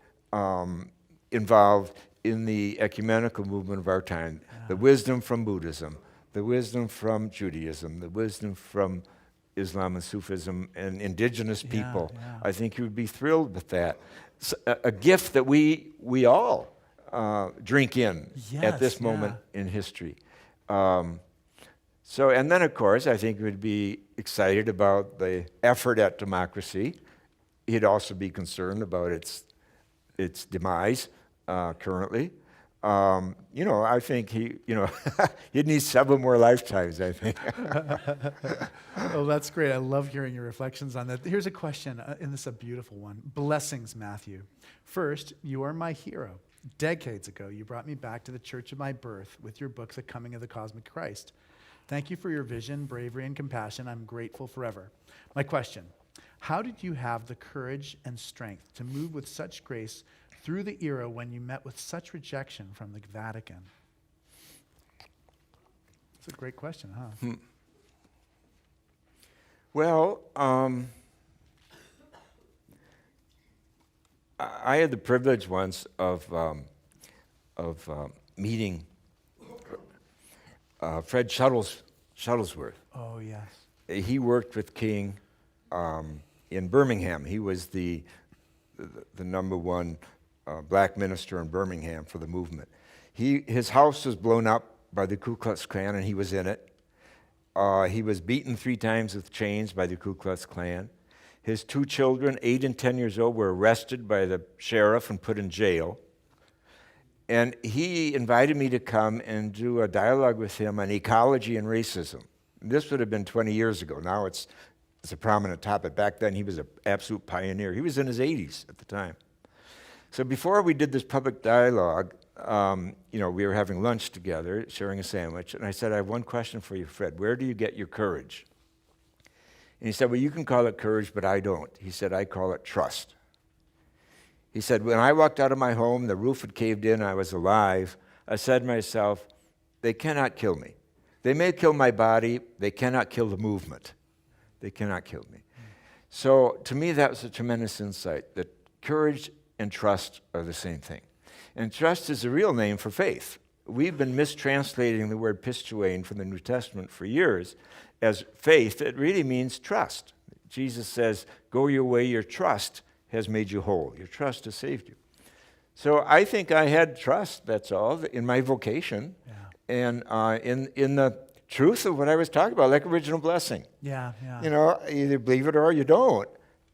involved in the ecumenical movement of our time. The wisdom from Buddhism, the wisdom from Judaism, the wisdom from Islam and Sufism and indigenous people. I think he would be thrilled with that. It's a gift that we all drink in at this moment in history. So, and then of course, I think he would be excited about the effort at democracy. He'd also be concerned about its demise currently. I think he'd need several more lifetimes, I think. Oh, that's great. I love hearing your reflections on that. Here's a question, and this is a beautiful one. Blessings, Matthew. First, you are my hero. Decades ago, you brought me back to the church of my birth with your book, The Coming of the Cosmic Christ. Thank you for your vision, bravery, and compassion. I'm grateful forever. My question, how did you have the courage and strength to move with such grace through the era when you met with such rejection from the Vatican? That's a great question, huh? Well, I had the privilege once of meeting Fred Shuttlesworth. Oh, yes. He worked with King in Birmingham. He was the number one black minister in Birmingham for the movement. His house was blown up by the Ku Klux Klan, and he was in it. He was beaten 3 times with chains by the Ku Klux Klan. His 2 children, 8 and 10 years old, were arrested by the sheriff and put in jail. And he invited me to come and do a dialogue with him on ecology and racism. This would have been 20 years ago. Now it's a prominent topic. Back then, he was an absolute pioneer. He was in his 80s at the time. So before we did this public dialogue, we were having lunch together, sharing a sandwich, and I said, I have one question for you, Fred. Where do you get your courage? And he said, well, you can call it courage, but I don't. He said, I call it trust. He said, when I walked out of my home, the roof had caved in, I was alive, I said to myself, they cannot kill me. They may kill my body, they cannot kill the movement. They cannot kill me. So to me, that was a tremendous insight, that courage and trust are the same thing. And trust is a real name for faith. We've been mistranslating the word pistuane from the New Testament for years as faith. It really means trust. Jesus says, go your way, your trust has made you whole. Your trust has saved you. So I think I had trust, that's all, in my vocation, and in the truth of what I was talking about, like original blessing. Yeah. Either believe it or you don't.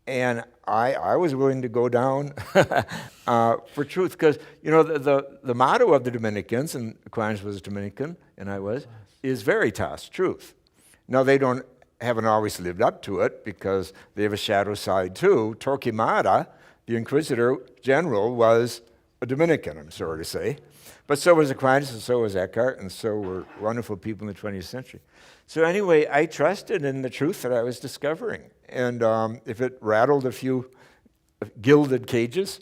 And I was willing to go down for truth because, the motto of the Dominicans, and Aquinas was a Dominican, and I was, is veritas, truth. Now, they haven't always lived up to it because they have a shadow side too. Torquemada, the Inquisitor General, was a Dominican, I'm sorry to say. But so was Aquinas, and so was Eckhart, and so were wonderful people in the 20th century. So anyway, I trusted in the truth that I was discovering. And if it rattled a few gilded cages,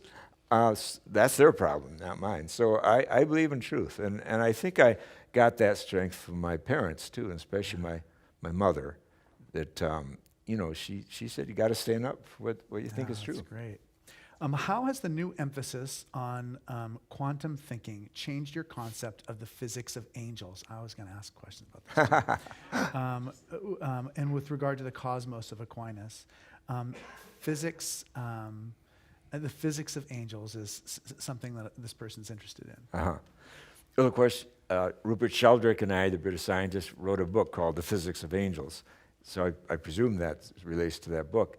that's their problem, not mine. So I believe in truth. And I think I got that strength from my parents, too, and especially my mother, that, she said, you got to stand up for what you think is true. That's great. How has the new emphasis on quantum thinking changed your concept of the physics of angels? I was going to ask questions about this. And with regard to the cosmos of Aquinas, the physics of angels is something that this person's interested in. Well, of course, Rupert Sheldrake and I, the British scientist, wrote a book called The Physics of Angels. So I presume that relates to that book.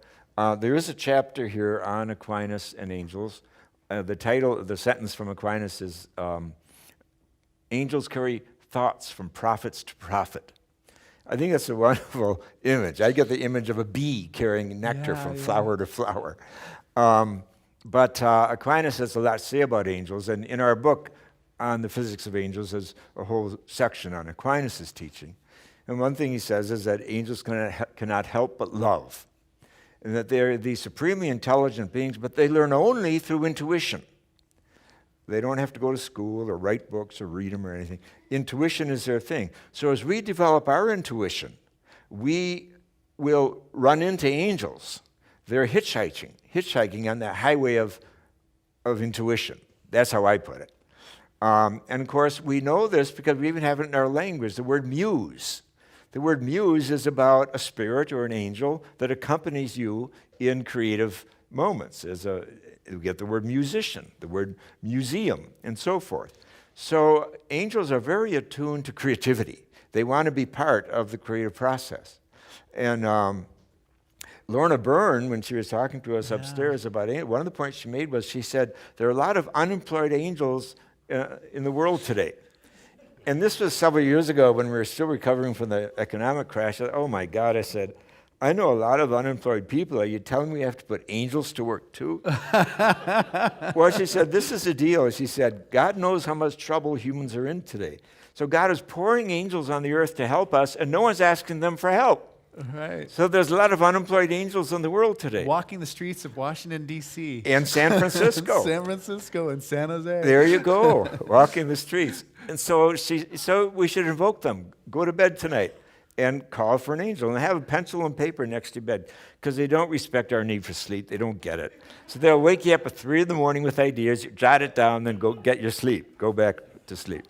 There is a chapter here on Aquinas and angels. The sentence from Aquinas is, angels carry thoughts from prophets to prophet. I think that's a wonderful image. I get the image of a bee carrying nectar from flower to flower. But Aquinas has a lot to say about angels, and in our book on the physics of angels, there's a whole section on Aquinas' teaching. And one thing he says is that angels cannot help but love, and that they're these supremely intelligent beings, but they learn only through intuition. They don't have to go to school or write books or read them or anything. Intuition is their thing. So as we develop our intuition, we will run into angels. They're hitchhiking on that highway of intuition. That's how I put it. And of course, we know this because we even have it in our language, the word muse. The word muse is about a spirit or an angel that accompanies you in creative moments. We get the word musician, the word museum, and so forth. So angels are very attuned to creativity. They want to be part of the creative process. And Lorna Byrne, when she was talking to us upstairs about angels, one of the points she made was she said, there are a lot of unemployed angels in the world today. And this was several years ago when we were still recovering from the economic crash. Oh my God, I said, I know a lot of unemployed people. Are you telling me we have to put angels to work too? Well, she said, this is the deal. She said, God knows how much trouble humans are in today. So God is pouring angels on the earth to help us, and no one's asking them for help. Right. So there's a lot of unemployed angels in the world today. Walking the streets of Washington, D.C. And San Francisco. San Francisco and San Jose. There you go, walking the streets. And so we should invoke them. Go to bed tonight and call for an angel and have a pencil and paper next to your bed, because they don't respect our need for sleep. They don't get it. So they'll wake you up at 3 in the morning with ideas, you jot it down, then go get your sleep. Go back to sleep.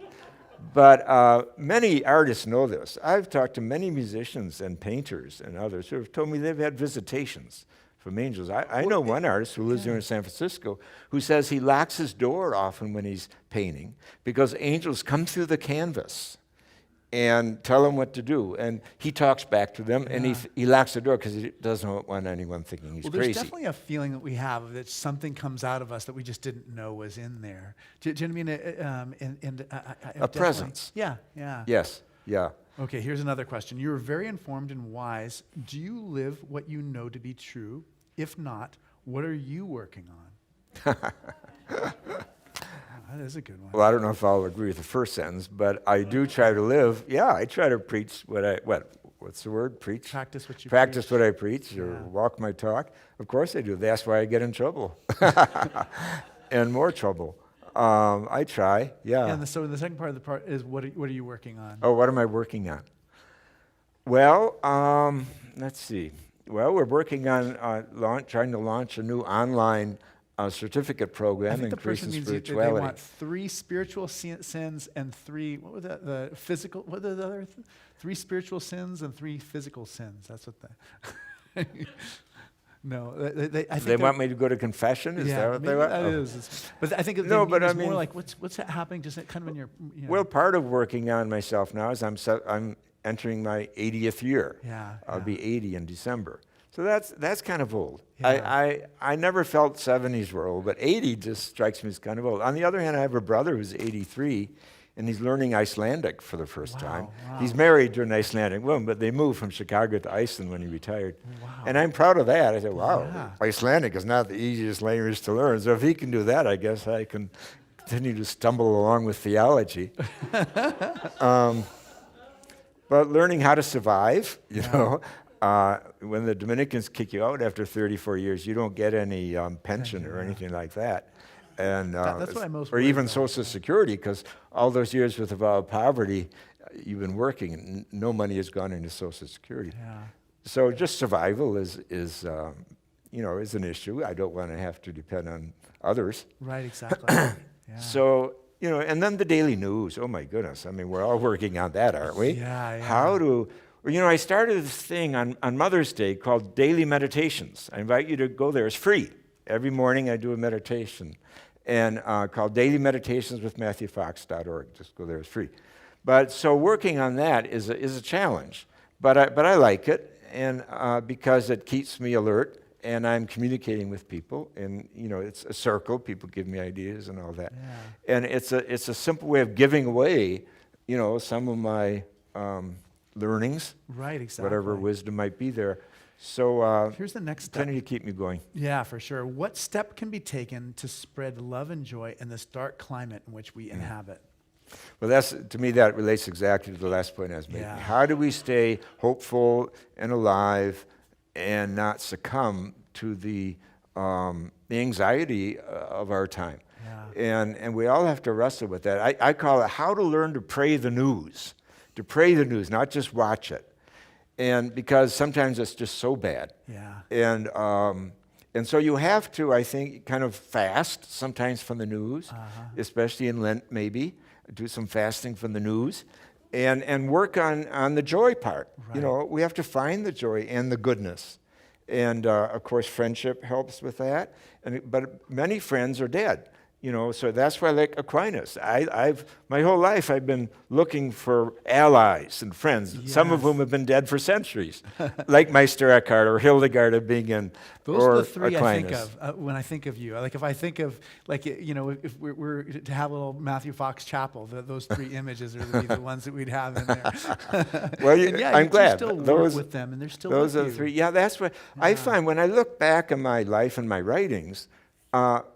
But many artists know this. I've talked to many musicians and painters and others who have told me they've had visitations from angels. I know one artist who lives here in San Francisco who says he locks his door often when he's painting because angels come through the canvas and tell him what to do. And he talks back to them, and he locks the door because he doesn't want anyone thinking he's crazy. There's definitely a feeling that we have that something comes out of us that we just didn't know was in there. Do you know what I mean? A presence. Yeah. Yes, yeah. Okay, here's another question. You are very informed and wise. Do you live what you know to be true? If not, what are you working on? That is a good one. Well, I don't know if I'll agree with the first sentence, but I do try to live. Yeah, I try to preach what's the word? Preach? Practice what you Practice preach. what I preach, or walk my talk. Of course I do. That's why I get in trouble. And more trouble. I try, yeah. And so the second part of the part is what are you working on? Oh, what am I working on? Well, let's see. Well, we're working on trying to launch a new online certificate program, increasing spirituality. They want 3 spiritual sins and 3, what was that, the physical, what are the other, 3 spiritual sins and 3 physical sins. That's what they, no. I think they want me to go to confession? Is that what they want? That is. But I think it's more like, what's happening just kind of in your, Well, part of working on myself now is I'm entering my 80th year. I'll be 80 in December. So that's kind of old. Yeah. I never felt 70s were old, but 80 just strikes me as kind of old. On the other hand, I have a brother who's 83, and he's learning Icelandic for the first time. Wow. He's married to an Icelandic woman, but they moved from Chicago to Iceland when he retired. Wow. And I'm proud of that. I said, wow, Icelandic is not the easiest language to learn. So if he can do that, I guess I can continue to stumble along with theology. But learning how to survive, you know. When the Dominicans kick you out after 34 years, you don't get any pension or anything like that. And that's what I'm most or worried even about. Social Security, because all those years with poverty, you've been working, and no money has gone into Social Security. Yeah. So just survival is an issue. I don't want to have to depend on others. Right, exactly. Yeah. So, and then the daily news. Oh my goodness. I mean, we're all working on that, aren't we? Yeah. I started this thing on Mother's Day called Daily Meditations. I invite you to go there. It's free. Every morning I do a meditation, and called Daily Meditations with MatthewFox.org. Just go there. It's free. But so working on that is a challenge. But I like it, and because it keeps me alert, and I'm communicating with people, and it's a circle. People give me ideas and all that, and it's a simple way of giving away, some of my learnings, right, exactly. whatever wisdom might be there. So here's the next step. Tending to keep me going. Yeah, for sure. What step can be taken to spread love and joy in this dark climate in which we inhabit? Well, to me, that relates exactly to the last point I was making. Yeah. How do we stay hopeful and alive and not succumb to the anxiety of our time? Yeah. And we all have to wrestle with that. I call it how to learn to pray the news. To pray the news, not just watch it. And because sometimes it's just so bad. Yeah. And so you have to, I think, kind of fast sometimes from the news, especially in Lent maybe, do some fasting from the news, and work on the joy part. Right. We have to find the joy and the goodness. And of course, friendship helps with that. But many friends are dead. So that's why I like Aquinas. My whole life I've been looking for allies and friends, some of whom have been dead for centuries, like Meister Eckhart or Hildegard of Bingen, Those or are the three Aquinas. I think of when I think of you. Like if I think of, if we're to have a little Matthew Fox chapel, those three images are the ones that we'd have in there. Well, I'm glad. You still work with them, and they're still those with are the you. three. Yeah, that's what I find when I look back on my life and my writings.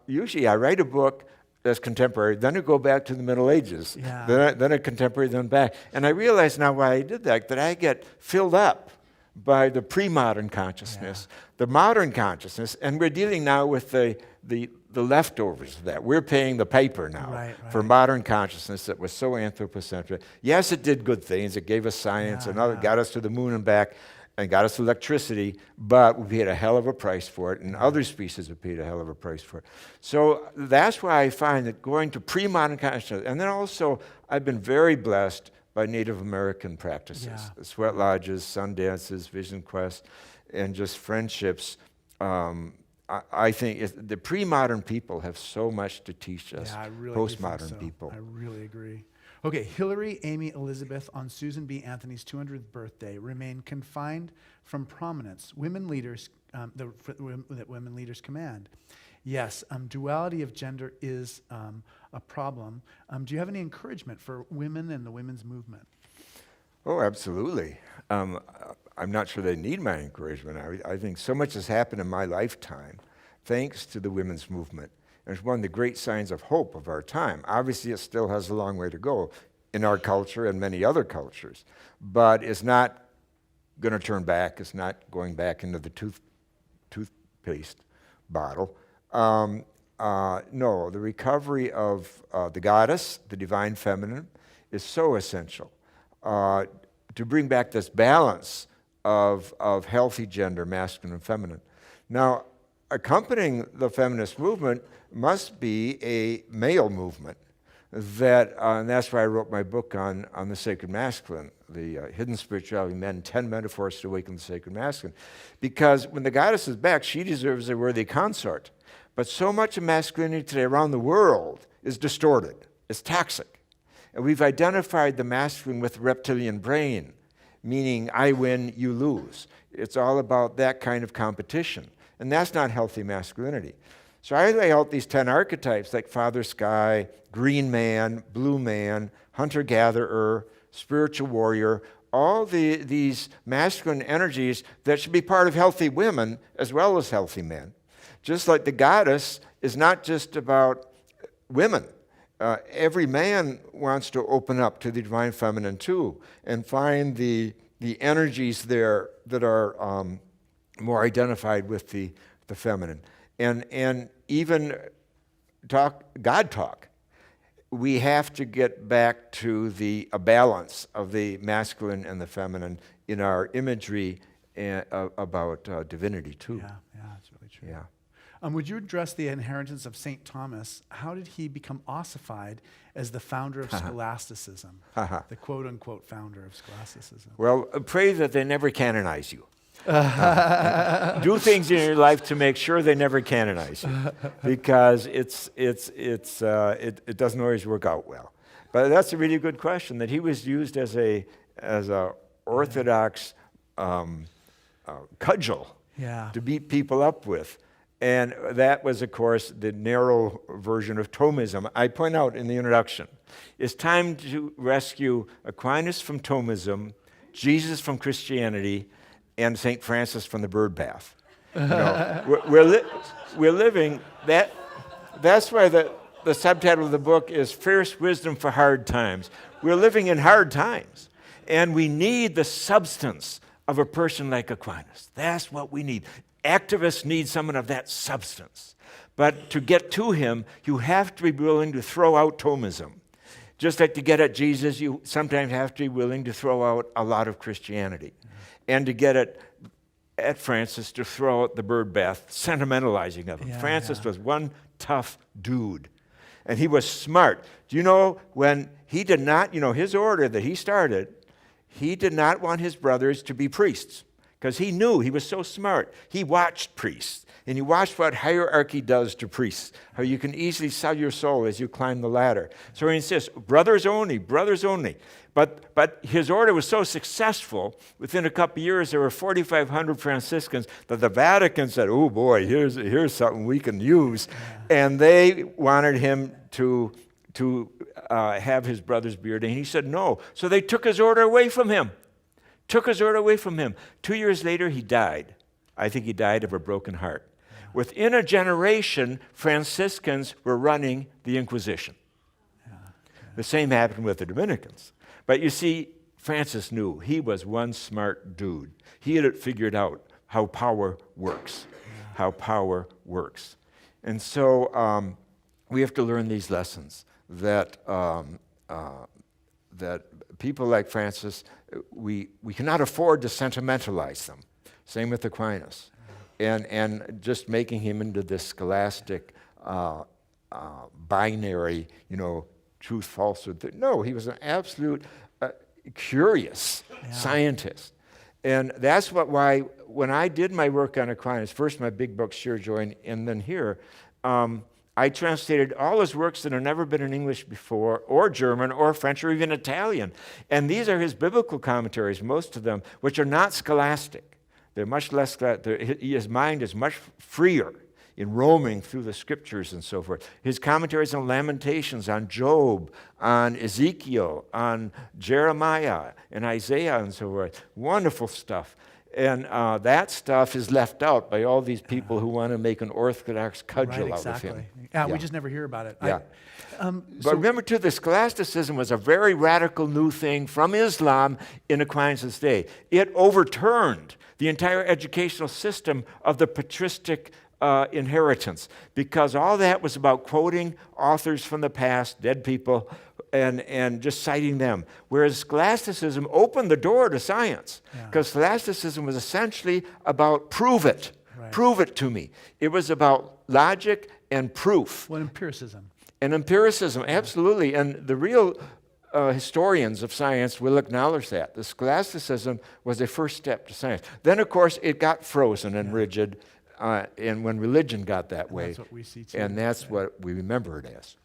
Usually I write a book that's contemporary, then I go back to the Middle Ages, then a contemporary, then back. And I realize now why I did that I get filled up by the pre-modern consciousness, the modern consciousness, and we're dealing now with the leftovers of that. We're paying the piper now for modern consciousness that was so anthropocentric. Yes, it did good things. It gave us science and got us to the moon and back, and got us electricity, but we paid a hell of a price for it, and other species have paid a hell of a price for it. So that's why I find that going to pre-modern consciousness, and then also I've been very blessed by Native American practices, the sweat lodges, sun dances, vision quests, and just friendships. I think the pre-modern people have so much to teach us, postmodern people. I really agree. Okay, Hillary Amy Elizabeth on Susan B. Anthony's 200th birthday remain confined from prominence. Women leaders, that women leaders command. Yes, duality of gender is a problem. Do you have any encouragement for women and the women's movement? Oh, absolutely. I'm not sure they need my encouragement. I think so much has happened in my lifetime thanks to the women's movement. And it's one of the great signs of hope of our time. Obviously, it still has a long way to go in our culture and many other cultures, but it's not going to turn back. It's not going back into the toothpaste bottle. No, the recovery of the goddess, the divine feminine, is so essential to bring back this balance of healthy gender, masculine and feminine. Now, accompanying the feminist movement must be a male movement and that's why I wrote my book on the sacred masculine, the hidden spirituality of men, 10 metaphors to awaken the sacred masculine. Because when the goddess is back, she deserves a worthy consort. But so much of masculinity today around the world is distorted, it's toxic. And we've identified the masculine with the reptilian brain, meaning I win, you lose. It's all about that kind of competition. And that's not healthy masculinity. So I lay out these 10 archetypes like Father Sky, Green Man, Blue Man, Hunter-Gatherer, Spiritual Warrior, all these masculine energies that should be part of healthy women as well as healthy men. Just like the goddess is not just about women. Every man wants to open up to the divine feminine too and find the energies there that are more identified with the feminine. And even God talk. We have to get back to a balance of the masculine and the feminine in our imagery about divinity too. Yeah, that's really true. Yeah. Would you address the inheritance of St. Thomas? How did he become ossified as the founder of scholasticism, the quote-unquote founder of scholasticism? Well, pray that they never canonize you. Do things in your life to make sure they never canonize you, because it doesn't always work out well. But that's a really good question. That he was used as a orthodox cudgel to beat people up with, and that was, of course, the narrow version of Thomism. I point out in the introduction, it's time to rescue Aquinas from Thomism, Jesus from Christianity, and St. Francis from the bird bath. We're living that. That's why the subtitle of the book is Fierce Wisdom for Hard Times. We're living in hard times, and we need the substance of a person like Aquinas. That's what we need. Activists need someone of that substance. But to get to him, you have to be willing to throw out Thomism. Just like to get at Jesus, you sometimes have to be willing to throw out a lot of Christianity. And to get at Francis, to throw out the bird bath, sentimentalizing of him. Francis was one tough dude. And he was smart. Do you know when he did not, his order that he started, he did not want his brothers to be priests. because he knew, he was so smart. He watched priests, and he watched what hierarchy does to priests, how you can easily sell your soul as you climb the ladder. So he insists, brothers only, brothers only. But his order was so successful, within a couple of years, there were 4,500 Franciscans that the Vatican said, oh boy, here's something we can use. And they wanted him to have his brother's be ordained. He said no. So they took his order away from him. 2 years later, he died. I think he died of a broken heart. Within a generation, Franciscans were running the Inquisition. The same happened with the Dominicans. But you see, Francis knew he was one smart dude. He had it figured out how power works. And so we have to learn these lessons that people like Francis, we cannot afford to sentimentalize them. Same with Aquinas. And just making him into this scholastic binary, truth, falsehood. No, he was an absolute curious scientist. And that's why when I did my work on Aquinas, first my big book, Sheer Joy, and then here, I translated all his works that had never been in English before, or German, or French, or even Italian. And these are his biblical commentaries, most of them, which are not scholastic. They're much less, his mind is much freer in roaming through the scriptures and so forth. His commentaries on Lamentations, on Job, on Ezekiel, on Jeremiah, and Isaiah, and so forth. Wonderful stuff. And that stuff is left out by all these people who want to make an orthodox cudgel out of him. Yeah, we just never hear about it. Yeah. But remember, too, the scholasticism was a very radical new thing from Islam in Aquinas' day. It overturned the entire educational system of the patristic inheritance, because all that was about quoting authors from the past, dead people, and just citing them. Whereas scholasticism opened the door to science, because scholasticism was essentially about prove it. Right. Prove it to me. It was about logic and proof. Well, empiricism. And empiricism, absolutely. And the real historians of science will acknowledge that. The scholasticism was a first step to science. Then, of course, it got frozen and rigid, and when religion got that way. That's what we see too. And that's what we remember it as.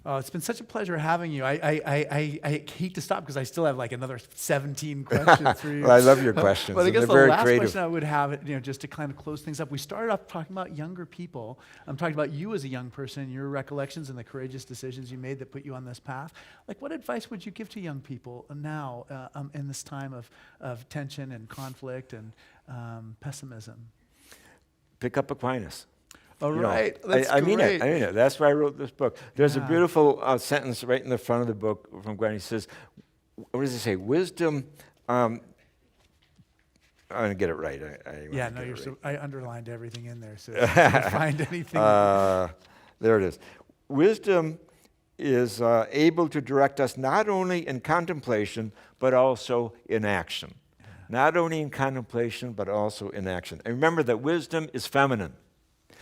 It's been such a pleasure having you. I hate to stop because I still have like another 17 questions for you. Well, I love your questions. But I guess the very last creative. question I would have, just to kind of close things up. We started off talking about younger people. I'm talking about you as a young person, your recollections and the courageous decisions you made that put you on this path. Like, what advice would you give to young people now in this time of tension and conflict and pessimism? Pick up Aquinas. All right. That's I mean great. it. That's why I wrote this book. There's a beautiful sentence right in the front of the book from Aquinas. He says, what does he say? Wisdom, I'm going to get it right. I underlined everything in there, so if you find anything. There it is. Wisdom is able to direct us not only in contemplation, but also in action. Not only in contemplation, but also in action. And remember that wisdom is feminine.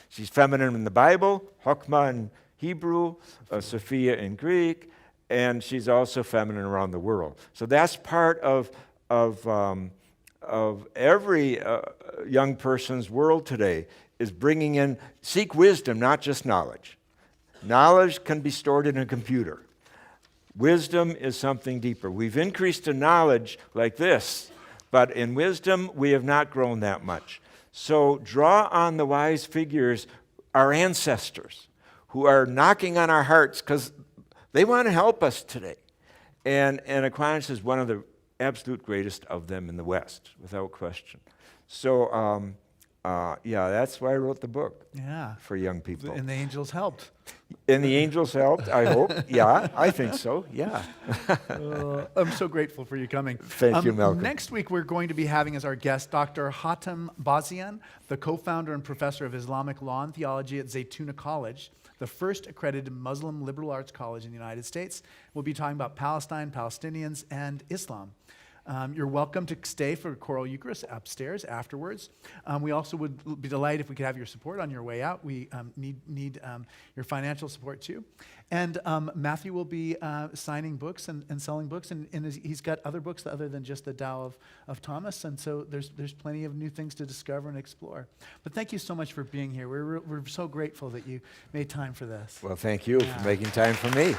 She's feminine in the Bible, Chokmah in Hebrew, Sophia in Greek, and she's also feminine around the world. So that's part of every young person's world today, is bringing in, seek wisdom, not just knowledge. Knowledge can be stored in a computer. Wisdom is something deeper. We've increased in knowledge like this, but in wisdom, we have not grown that much. So draw on the wise figures, our ancestors, who are knocking on our hearts because they want to help us today. And Aquinas is one of the absolute greatest of them in the West, without question. So, that's why I wrote the book. Yeah. For young people. And the angels helped. And the angels helped, I hope. Yeah, I think so, yeah. I'm so grateful for you coming. Thank you, Malcolm. Next week, we're going to be having as our guest Dr. Hatem Bazian, the co-founder and professor of Islamic law and theology at Zaytuna College, the first accredited Muslim liberal arts college in the United States. We'll be talking about Palestine, Palestinians, and Islam. You're welcome to stay for Choral Eucharist upstairs afterwards. We also would be delighted if we could have your support on your way out. We need your financial support too. And Matthew will be signing books and selling books, and he's got other books other than just the Tao of Thomas, and so there's plenty of new things to discover and explore. But thank you so much for being here. We're so grateful that you made time for this. Well, thank you for making time for me.